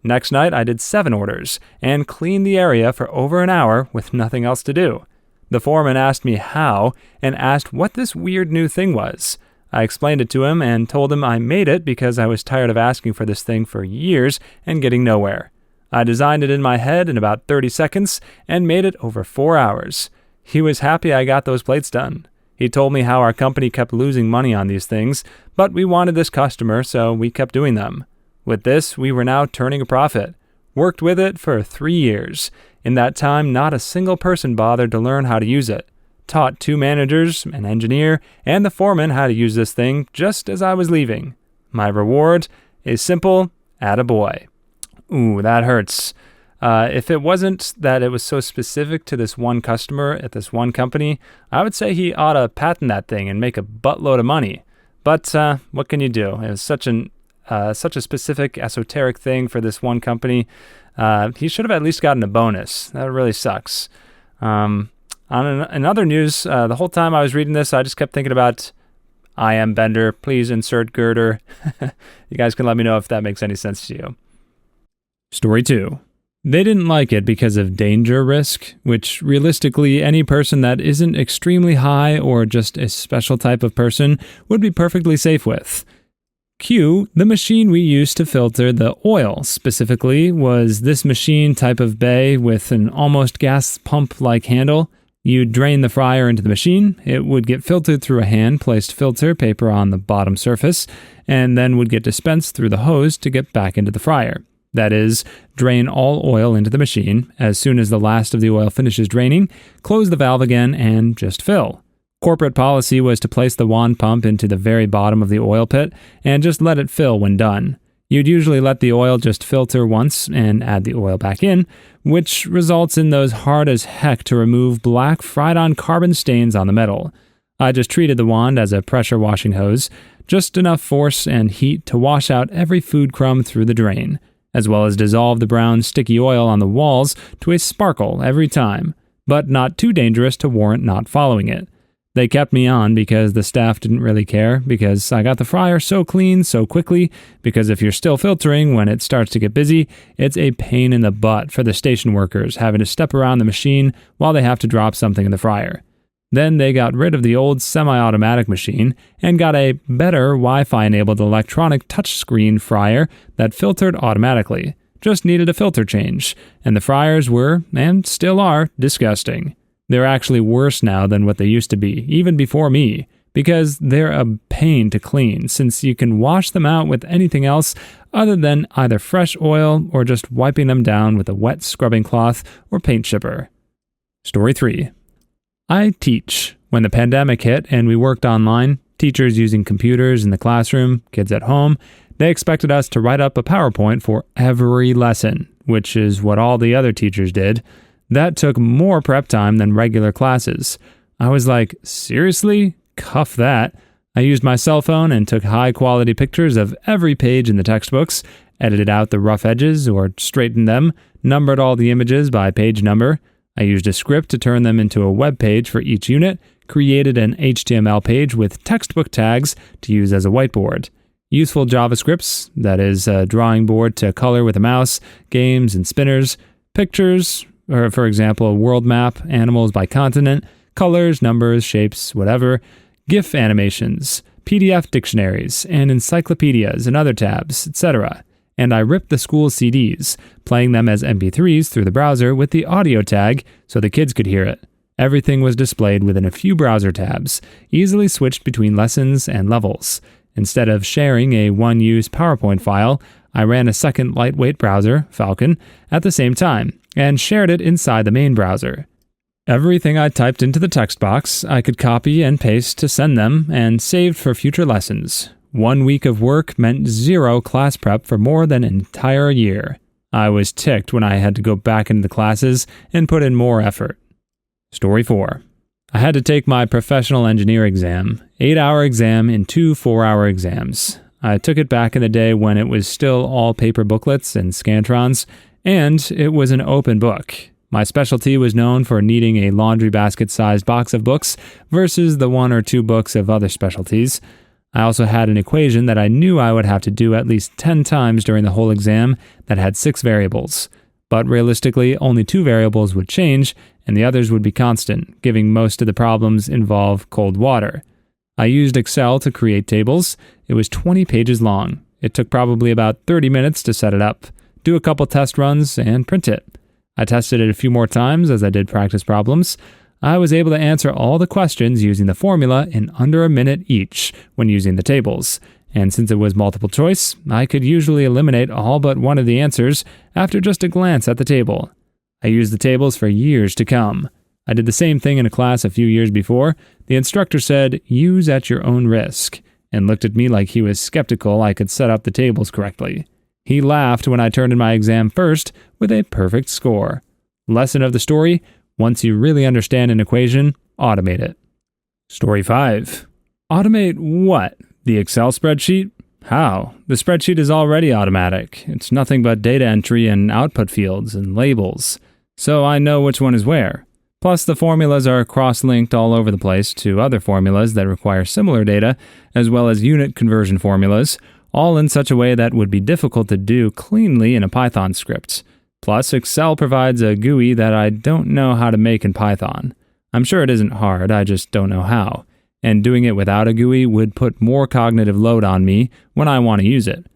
Next night I did 7 orders, and cleaned the area for over an hour with nothing else to do. The foreman asked me how, and asked what this weird new thing was. I explained it to him and told him I made it because I was tired of asking for this thing for years and getting nowhere. I designed it in my head in about 30 seconds and made it over 4 hours. He was happy I got those plates done. He told me how our company kept losing money on these things, but we wanted this customer, so we kept doing them. With this, we were now turning a profit. Worked with it for 3 years. In that time, not a single person bothered to learn how to use it. Taught 2 managers, an engineer, and the foreman how to use this thing just as I was leaving. My reward is simple, attaboy. Ooh, that hurts. If it wasn't that it was so specific to this one customer at this one company, I would say he ought to patent that thing and make a buttload of money. But what can you do? It was such a specific, esoteric thing for this one company. He should have at least gotten a bonus. That really sucks. In other news, the whole time I was reading this, I just kept thinking about I am Bender. Please insert girder. You guys can let me know if that makes any sense to you. Story 2. They didn't like it because of danger risk, which realistically any person that isn't extremely high or just a special type of person would be perfectly safe with. Q, the machine we used to filter the oil specifically, was this machine type of bay with an almost gas pump-like handle. You'd drain the fryer into the machine, it would get filtered through a hand-placed filter paper on the bottom surface, and then would get dispensed through the hose to get back into the fryer. That is, drain all oil into the machine. As soon as the last of the oil finishes draining, close the valve again and just fill. Corporate policy was to place the wand pump into the very bottom of the oil pit and just let it fill when done. You'd usually let the oil just filter once and add the oil back in, which results in those hard as heck to remove black fried-on carbon stains on the metal. I just treated the wand as a pressure washing hose, just enough force and heat to wash out every food crumb through the drain, as well as dissolve the brown sticky oil on the walls to a sparkle every time, but not too dangerous to warrant not following it. They kept me on because the staff didn't really care, because I got the fryer so clean so quickly, because if you're still filtering when it starts to get busy, it's a pain in the butt for the station workers having to step around the machine while they have to drop something in the fryer. Then they got rid of the old semi-automatic machine and got a better Wi-Fi-enabled electronic touchscreen fryer that filtered automatically. Just needed a filter change, and the fryers were, and still are, disgusting. They're actually worse now than what they used to be, even before me, because they're a pain to clean since you can wash them out with anything else other than either fresh oil or just wiping them down with a wet scrubbing cloth or paint chipper. Story 3. I teach. When the pandemic hit and we worked online, Teachers using computers in the classroom, kids at home, they expected us to write up a PowerPoint for every lesson, which is what all the other teachers did. That took more prep time than regular classes. I was like, seriously? Cuff that. I used my cell phone and took high-quality pictures of every page in the textbooks, edited out the rough edges or straightened them, numbered all the images by page number. I used a script to turn them into a web page for each unit, created an HTML page with textbook tags to use as a whiteboard. Useful JavaScripts, that is a drawing board to color with a mouse, games and spinners, pictures, or for example, a world map, animals by continent, colors, numbers, shapes, whatever, GIF animations, PDF dictionaries, and encyclopedias and other tabs, etc. And I ripped the school CDs, playing them as MP3s through the browser with the audio tag so the kids could hear it. Everything was displayed within a few browser tabs, easily switched between lessons and levels. Instead of sharing a one-use PowerPoint file, I ran a second lightweight browser, Falcon, at the same time, and shared it inside the main browser. Everything I typed into the text box, I could copy and paste to send them, and saved for future lessons. 1 week of work meant 0 class prep for more than an entire year. I was ticked when I had to go back into the classes and put in more effort. Story 4. I had to take my professional engineer exam, 8-hour exam in 2 4-hour exams. I took it back in the day when it was still all paper booklets and Scantrons, and it was an open book. My specialty was known for needing a laundry basket-sized box of books versus the 1 or 2 books of other specialties. I also had an equation that I knew I would have to do at least 10 times during the whole exam that had 6 variables. But realistically, only 2 variables would change, and the others would be constant, giving most of the problems involve cold water. I used Excel to create tables. It was 20 pages long. It took probably about 30 minutes to set it up, do a couple test runs, and print it. I tested it a few more times as I did practice problems. I was able to answer all the questions using the formula in under a minute each when using the tables. And since it was multiple choice, I could usually eliminate all but one of the answers after just a glance at the table. I used the tables for years to come. I did the same thing in a class a few years before. The instructor said, "Use at your own risk," and looked at me like he was skeptical I could set up the tables correctly. He laughed when I turned in my exam first with a perfect score. Lesson of the story: once you really understand an equation, automate it. Story 5. Automate what? The Excel spreadsheet? How? The spreadsheet is already automatic. It's nothing but data entry and output fields and labels. So I know which one is where. Plus, the formulas are cross-linked all over the place to other formulas that require similar data, as well as unit conversion formulas, all in such a way that would be difficult to do cleanly in a Python script. Plus, Excel provides a GUI that I don't know how to make in Python. I'm sure it isn't hard, I just don't know how. And doing it without a GUI would put more cognitive load on me when I want to use it.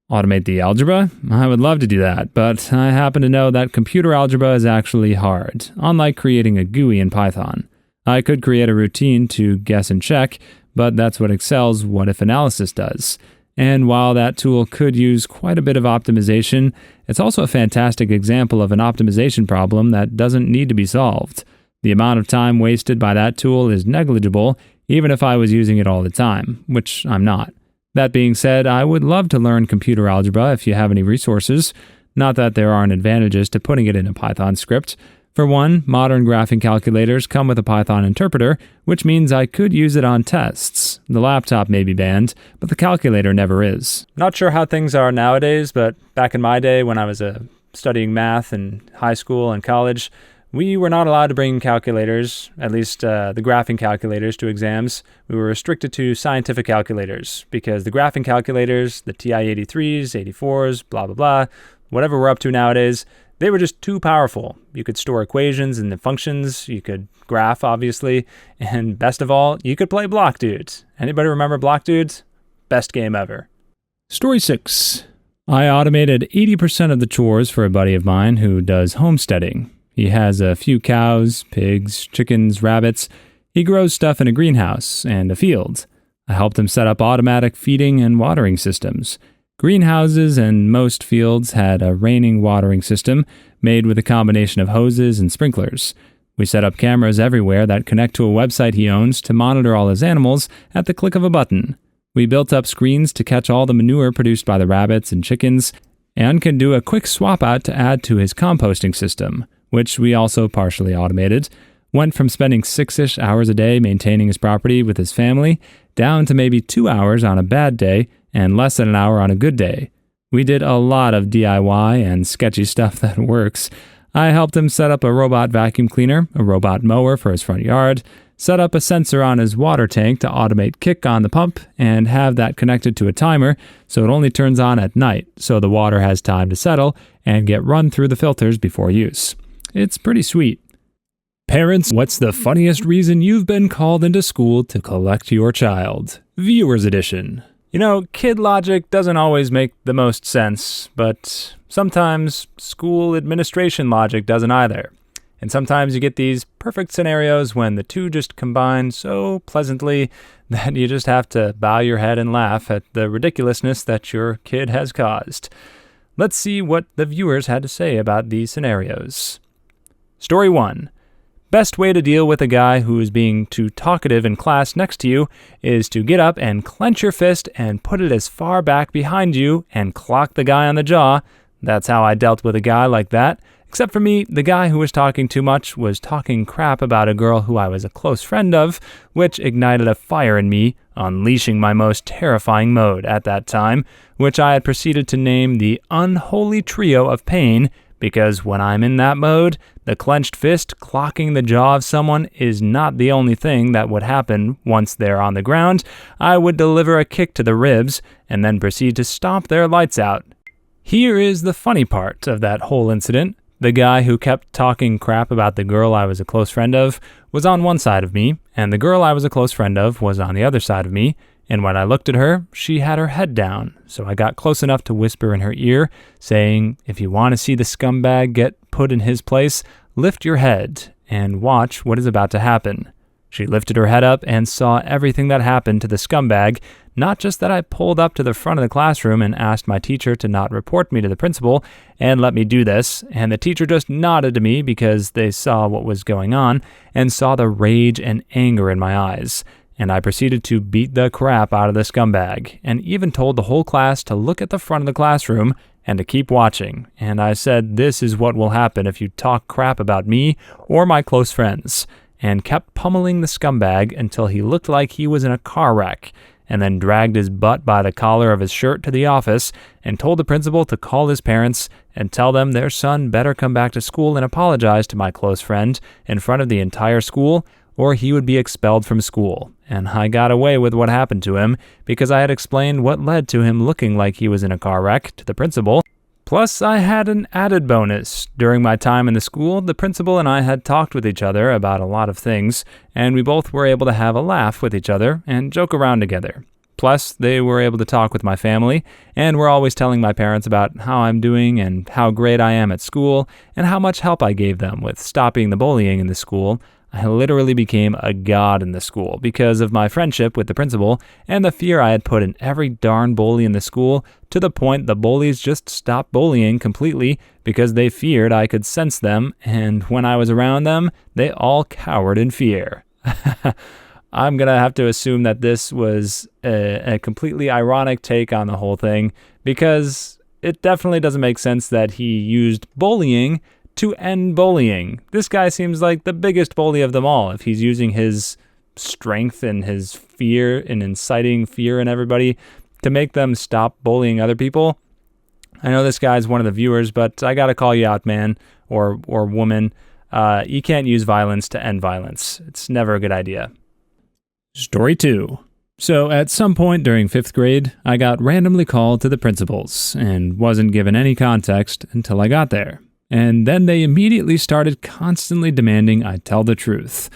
Automate the algebra? I would love to do that, but I happen to know that computer algebra is actually hard, unlike creating a GUI in Python. I could create a routine to guess and check, but that's what Excel's what-if analysis does. And while that tool could use quite a bit of optimization, it's also a fantastic example of an optimization problem that doesn't need to be solved. The amount of time wasted by that tool is negligible, even if I was using it all the time, which I'm not. That being said, I would love to learn computer algebra if you have any resources. Not that there aren't advantages to putting it in a Python script. For one, modern graphing calculators come with a Python interpreter, which means I could use it on tests. The laptop may be banned, but the calculator never is. Not sure how things are nowadays, but back in my day when I was studying math in high school and college, we were not allowed to bring calculators, at least the graphing calculators, to exams. We were restricted to scientific calculators because the graphing calculators, the TI-83s, 84s, blah, blah, blah, whatever we're up to nowadays, they were just too powerful. You could store equations and the functions, you could graph, obviously, and best of all, you could play Block Dudes. Anybody remember Block Dudes? Best game ever. Story 6. I automated 80% of the chores for a buddy of mine who does homesteading. He has a few cows, pigs, chickens, rabbits. He grows stuff in a greenhouse and a field. I helped him set up automatic feeding and watering systems. Greenhouses and most fields had a raining watering system made with a combination of hoses and sprinklers. We set up cameras everywhere that connect to a website he owns to monitor all his animals at the click of a button. We built up screens to catch all the manure produced by the rabbits and chickens, and can do a quick swap out to add to his composting system, which we also partially automated. Went from spending 6-ish hours a day maintaining his property with his family, down to maybe 2 hours on a bad day and less than an hour on a good day. We did a lot of DIY and sketchy stuff that works. I helped him set up a robot vacuum cleaner, a robot mower for his front yard, set up a sensor on his water tank to automate kick on the pump, and have that connected to a timer so it only turns on at night so the water has time to settle and get run through the filters before use. It's pretty sweet. Parents, what's the funniest reason you've been called into school to collect your child? Viewers Edition. You know, kid logic doesn't always make the most sense, but sometimes school administration logic doesn't either. And sometimes you get these perfect scenarios when the two just combine so pleasantly that you just have to bow your head and laugh at the ridiculousness that your kid has caused. Let's see what the viewers had to say about these scenarios. Story 1. Best way to deal with a guy who is being too talkative in class next to you is to get up and clench your fist and put it as far back behind you and clock the guy on the jaw. That's how I dealt with a guy like that. Except for me, the guy who was talking too much was talking crap about a girl who I was a close friend of, which ignited a fire in me, unleashing my most terrifying mode at that time, which I had proceeded to name the Unholy Trio of Pain, because when I'm in that mode, the clenched fist clocking the jaw of someone is not the only thing that would happen once they're on the ground. I would deliver a kick to the ribs and then proceed to stomp their lights out. Here is the funny part of that whole incident. The guy who kept talking crap about the girl I was a close friend of was on one side of me, and the girl I was a close friend of was on the other side of me, and when I looked at her, she had her head down, so I got close enough to whisper in her ear, saying, "If you want to see the scumbag get put in his place, lift your head and watch what is about to happen." She lifted her head up and saw everything that happened to the scumbag, not just that I pulled up to the front of the classroom and asked my teacher to not report me to the principal and let me do this, and the teacher just nodded to me because they saw what was going on and saw the rage and anger in my eyes. And I proceeded to beat the crap out of the scumbag, and even told the whole class to look at the front of the classroom and to keep watching. And I said, "This is what will happen if you talk crap about me or my close friends," and kept pummeling the scumbag until he looked like he was in a car wreck, and then dragged his butt by the collar of his shirt to the office and told the principal to call his parents and tell them their son better come back to school and apologize to my close friend in front of the entire school, or he would be expelled from school. And I got away with what happened to him because I had explained what led to him looking like he was in a car wreck to the principal. Plus, I had an added bonus. During my time in the school, the principal and I had talked with each other about a lot of things, and we both were able to have a laugh with each other and joke around together. Plus, they were able to talk with my family, and were always telling my parents about how I'm doing and how great I am at school, and how much help I gave them with stopping the bullying in the school. I literally became a god in the school because of my friendship with the principal and the fear I had put in every darn bully in the school, to the point the bullies just stopped bullying completely because they feared I could sense them, and when I was around them, they all cowered in fear. I'm going to have to assume that this was a completely ironic take on the whole thing, because it definitely doesn't make sense that he used bullying to end bullying. This guy seems like the biggest bully of them all if he's using his strength and his fear and inciting fear in everybody to make them stop bullying other people. I know this guy's one of the viewers, but I gotta call you out, man or woman. You can't use violence to end violence. It's never a good idea. Story 2. So at some point during 5th grade, I got randomly called to the principal's and wasn't given any context until I got there. And then they immediately started constantly demanding I tell the truth.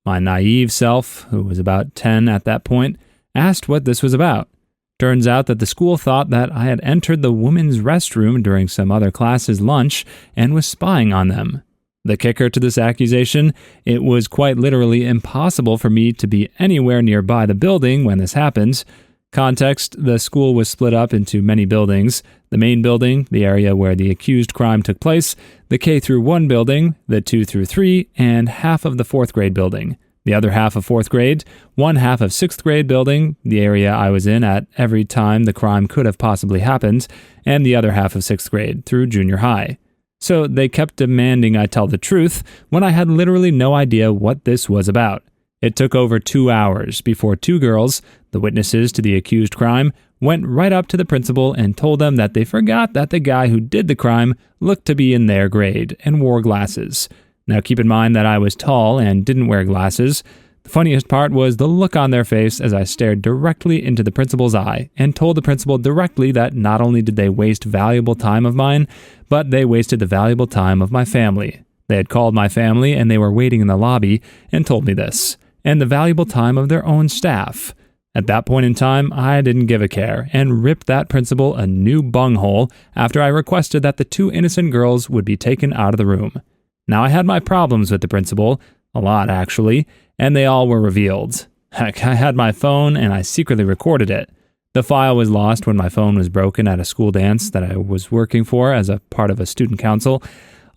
My naive self, who was about 10 at that point, asked what this was about. Turns out that the school thought that I had entered the women's restroom during some other class's lunch and was spying on them. The kicker to this accusation, it was quite literally impossible for me to be anywhere nearby the building when this happened. Context: the school was split up into many buildings. The main building, the area where the accused crime took place, the K through 1 building, the 2 through 3, and half of the 4th grade building. The other half of 4th grade, one half of 6th grade building, the area I was in at every time the crime could have possibly happened, and the other half of 6th grade through junior high. So they kept demanding I tell the truth when I had literally no idea what this was about. It took over 2 hours before 2 girls, the witnesses to the accused crime, went right up to the principal and told them that they forgot that the guy who did the crime looked to be in their grade and wore glasses. Now keep in mind that I was tall and didn't wear glasses. The funniest part was the look on their face as I stared directly into the principal's eye and told the principal directly that not only did they waste valuable time of mine, but they wasted the valuable time of my family. They had called my family and they were waiting in the lobby and told me this, and the valuable time of their own staff. At that point in time, I didn't give a care and ripped that principal a new bunghole after I requested that the 2 innocent girls would be taken out of the room. Now I had my problems with the principal, a lot actually, and they all were revealed. Heck, I had my phone and I secretly recorded it. The file was lost when my phone was broken at a school dance that I was working for as a part of a student council.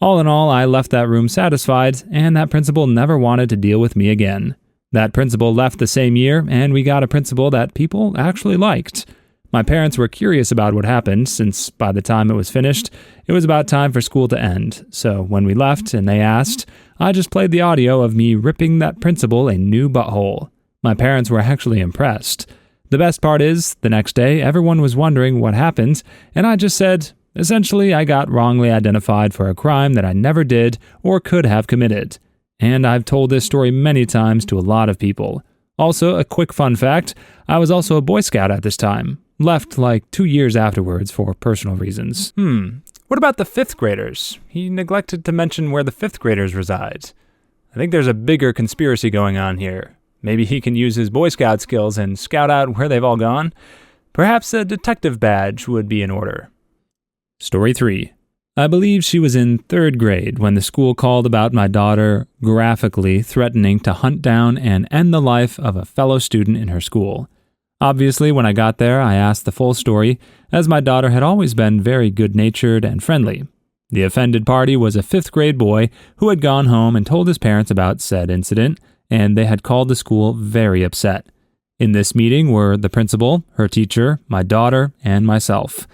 All in all, I left that room satisfied, and that principal never wanted to deal with me again. That principal left the same year, and we got a principal that people actually liked. My parents were curious about what happened, since by the time it was finished, it was about time for school to end. So when we left and they asked, I just played the audio of me ripping that principal a new butthole. My parents were actually impressed. The best part is, the next day, everyone was wondering what happened, and I just said, essentially, I got wrongly identified for a crime that I never did or could have committed. And I've told this story many times to a lot of people. Also, a quick fun fact, I was also a Boy Scout at this time. Left like 2 years afterwards for personal reasons. What about the 5th graders? He neglected to mention where the 5th graders reside. I think there's a bigger conspiracy going on here. Maybe he can use his Boy Scout skills and scout out where they've all gone. Perhaps a detective badge would be in order. Story 3. I believe she was in 3rd grade when the school called about my daughter graphically threatening to hunt down and end the life of a fellow student in her school. Obviously, when I got there, I asked the full story, as my daughter had always been very good-natured and friendly. The offended party was a 5th grade boy who had gone home and told his parents about said incident, and they had called the school very upset. In this meeting were the principal, her teacher, my daughter, and myself.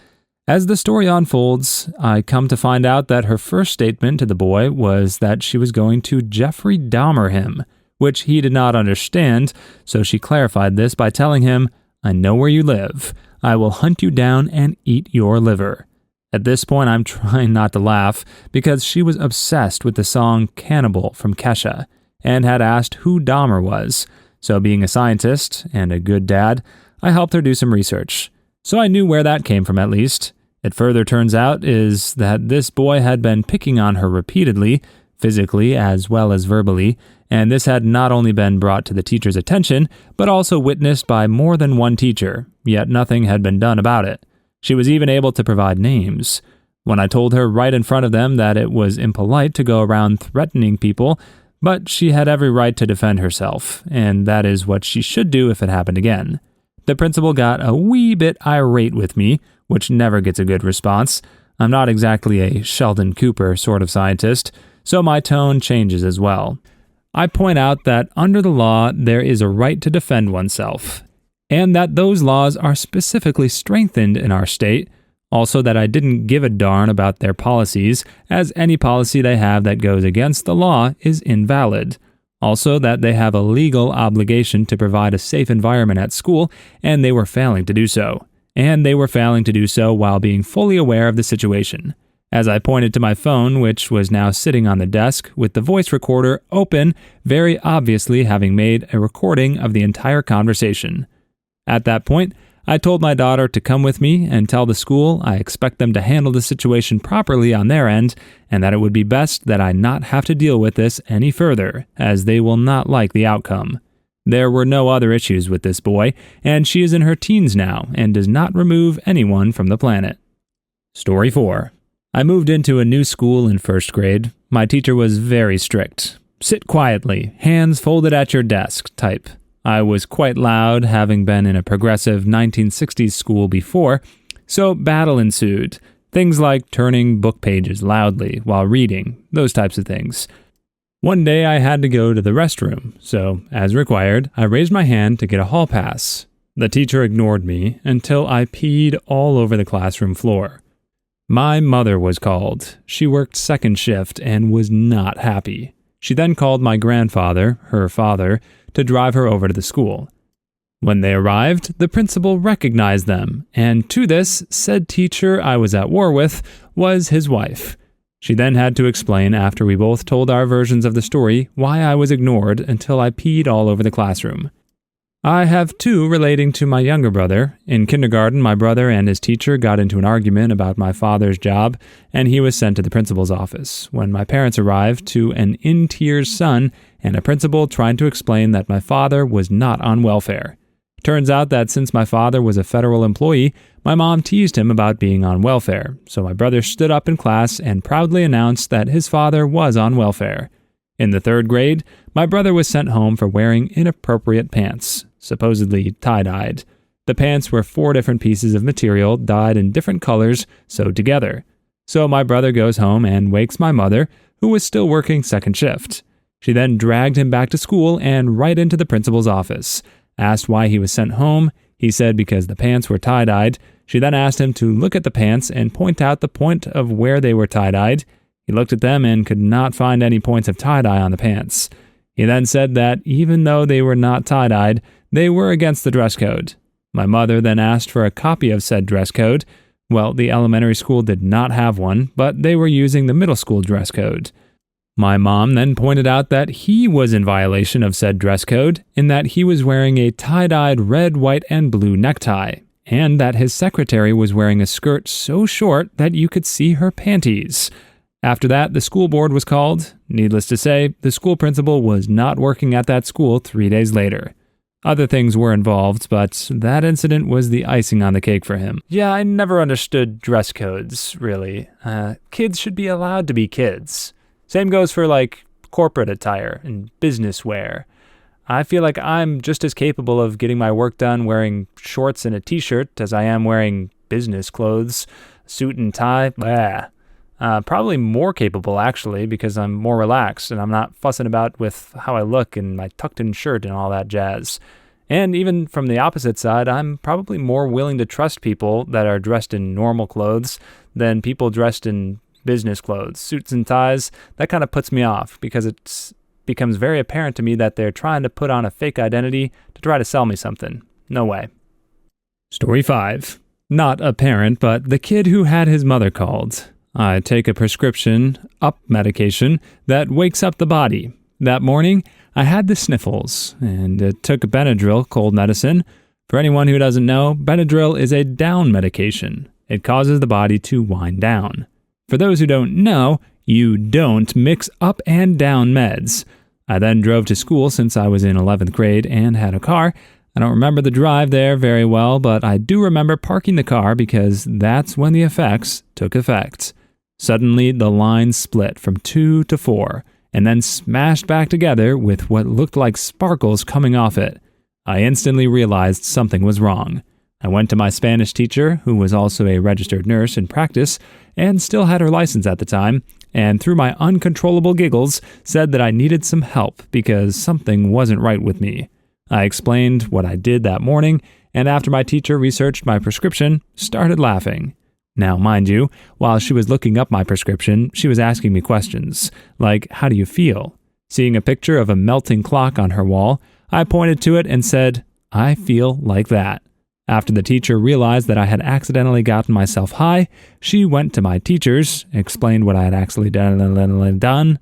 As the story unfolds, I come to find out that her first statement to the boy was that she was going to Jeffrey Dahmer him, which he did not understand, so she clarified this by telling him, I know where you live. I will hunt you down and eat your liver. At this point, I'm trying not to laugh because she was obsessed with the song Cannibal from Kesha and had asked who Dahmer was. So being a scientist and a good dad, I helped her do some research. So I knew where that came from at least. It further turns out is that this boy had been picking on her repeatedly, physically as well as verbally, and this had not only been brought to the teacher's attention, but also witnessed by more than one teacher, yet nothing had been done about it. She was even able to provide names. When I told her right in front of them that it was impolite to go around threatening people, but she had every right to defend herself, and that is what she should do if it happened again. The principal got a wee bit irate with me, which never gets a good response. I'm not exactly a Sheldon Cooper sort of scientist, so my tone changes as well. I point out that under the law, there is a right to defend oneself, and that those laws are specifically strengthened in our state. Also that I didn't give a darn about their policies, as any policy they have that goes against the law is invalid. Also that they have a legal obligation to provide a safe environment at school, and they were failing to do so. And they were failing to do so while being fully aware of the situation. As I pointed to my phone, which was now sitting on the desk, with the voice recorder open, very obviously having made a recording of the entire conversation. At that point, I told my daughter to come with me and tell the school I expect them to handle the situation properly on their end, and that it would be best that I not have to deal with this any further, as they will not like the outcome. There were no other issues with this boy, and she is in her teens now and does not remove anyone from the planet. Story 4. I moved into a new school in 1st grade. My teacher was very strict. Sit quietly, hands folded at your desk type. I was quite loud, having been in a progressive 1960s school before, so battle ensued. Things like turning book pages loudly while reading, those types of things. One day I had to go to the restroom, so, as required, I raised my hand to get a hall pass. The teacher ignored me until I peed all over the classroom floor. My mother was called. She worked second shift and was not happy. She then called my grandfather, her father, to drive her over to the school. When they arrived, the principal recognized them, and to this, said teacher I was at war with was his wife. She then had to explain, after we both told our versions of the story, why I was ignored until I peed all over the classroom. I have two relating to my younger brother. In kindergarten, my brother and his teacher got into an argument about my father's job, and he was sent to the principal's office. When my parents arrived, to an in-tears son and a principal tried to explain that my father was not on welfare. Turns out that since my father was a federal employee, my mom teased him about being on welfare, so my brother stood up in class and proudly announced that his father was on welfare. In the 3rd grade, my brother was sent home for wearing inappropriate pants, supposedly tie-dyed. The pants were 4 different pieces of material dyed in different colors sewed together. So my brother goes home and wakes my mother, who was still working second shift. She then dragged him back to school and right into the principal's office. Asked why he was sent home, he said because the pants were tie-dyed. She then asked him to look at the pants and point out the point of where they were tie-dyed. He looked at them and could not find any points of tie-dye on the pants. He then said that even though they were not tie-dyed, they were against the dress code. My mother then asked for a copy of said dress code. Well, the elementary school did not have one, but they were using the middle school dress code. My mom then pointed out that he was in violation of said dress code in that he was wearing a tie-dyed red, white, and blue necktie, and that his secretary was wearing a skirt so short that you could see her panties. After that, the school board was called. Needless to say, the school principal was not working at that school 3 days later. Other things were involved, but that incident was the icing on the cake for him. Yeah, I never understood dress codes, really. Kids should be allowed to be kids. Same goes for, corporate attire and business wear. I feel like I'm just as capable of getting my work done wearing shorts and a t-shirt as I am wearing business clothes, suit and tie. Probably more capable, actually, because I'm more relaxed and I'm not fussing about with how I look and my tucked-in shirt and all that jazz. And even from the opposite side, I'm probably more willing to trust people that are dressed in normal clothes than people dressed in business clothes, suits and ties. That kind of puts me off because it becomes very apparent to me that they're trying to put on a fake identity to try to sell me something. No way. Story 5. Not a parent, but the kid who had his mother called. I take a prescription, medication that wakes up the body. That morning, I had the sniffles, and took Benadryl cold medicine. For anyone who doesn't know, Benadryl is a down medication. It causes the body to wind down. For those who don't know, you don't mix up and down meds. I then drove to school since I was in 11th grade and had a car. I don't remember the drive there very well, but I do remember parking the car because that's when the effects took effect. Suddenly, the line split from 2 to 4, and then smashed back together with what looked like sparkles coming off it. I instantly realized something was wrong. I went to my Spanish teacher, who was also a registered nurse in practice, and still had her license at the time, and through my uncontrollable giggles, said that I needed some help because something wasn't right with me. I explained what I did that morning, and after my teacher researched my prescription, started laughing. Now, mind you, while she was looking up my prescription, she was asking me questions, like, how do you feel? Seeing a picture of a melting clock on her wall, I pointed to it and said, I feel like that. After the teacher realized that I had accidentally gotten myself high, she went to my teachers, explained what I had accidentally done,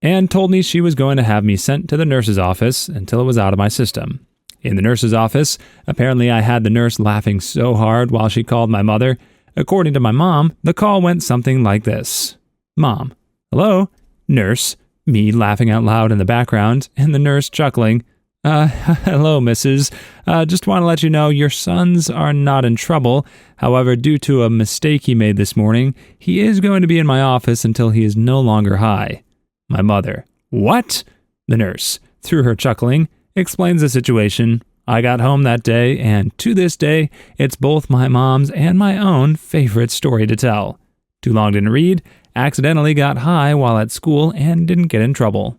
and told me she was going to have me sent to the nurse's office until it was out of my system. In the nurse's office, apparently I had the nurse laughing so hard while she called my mother. According to my mom, the call went something like this. Mom, hello? Nurse, me laughing out loud in the background, and the nurse chuckling. Hello, missus. Just want to let you know your sons are not in trouble. However, due to a mistake he made this morning, he is going to be in my office until he is no longer high. My mother, what? The nurse, through her chuckling, explains the situation. I got home that day, and to this day, it's both my mom's and my own favorite story to tell. Too long didn't read, accidentally got high while at school, and didn't get in trouble.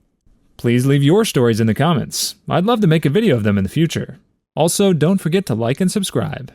Please leave your stories in the comments. I'd love to make a video of them in the future. Also, don't forget to like and subscribe.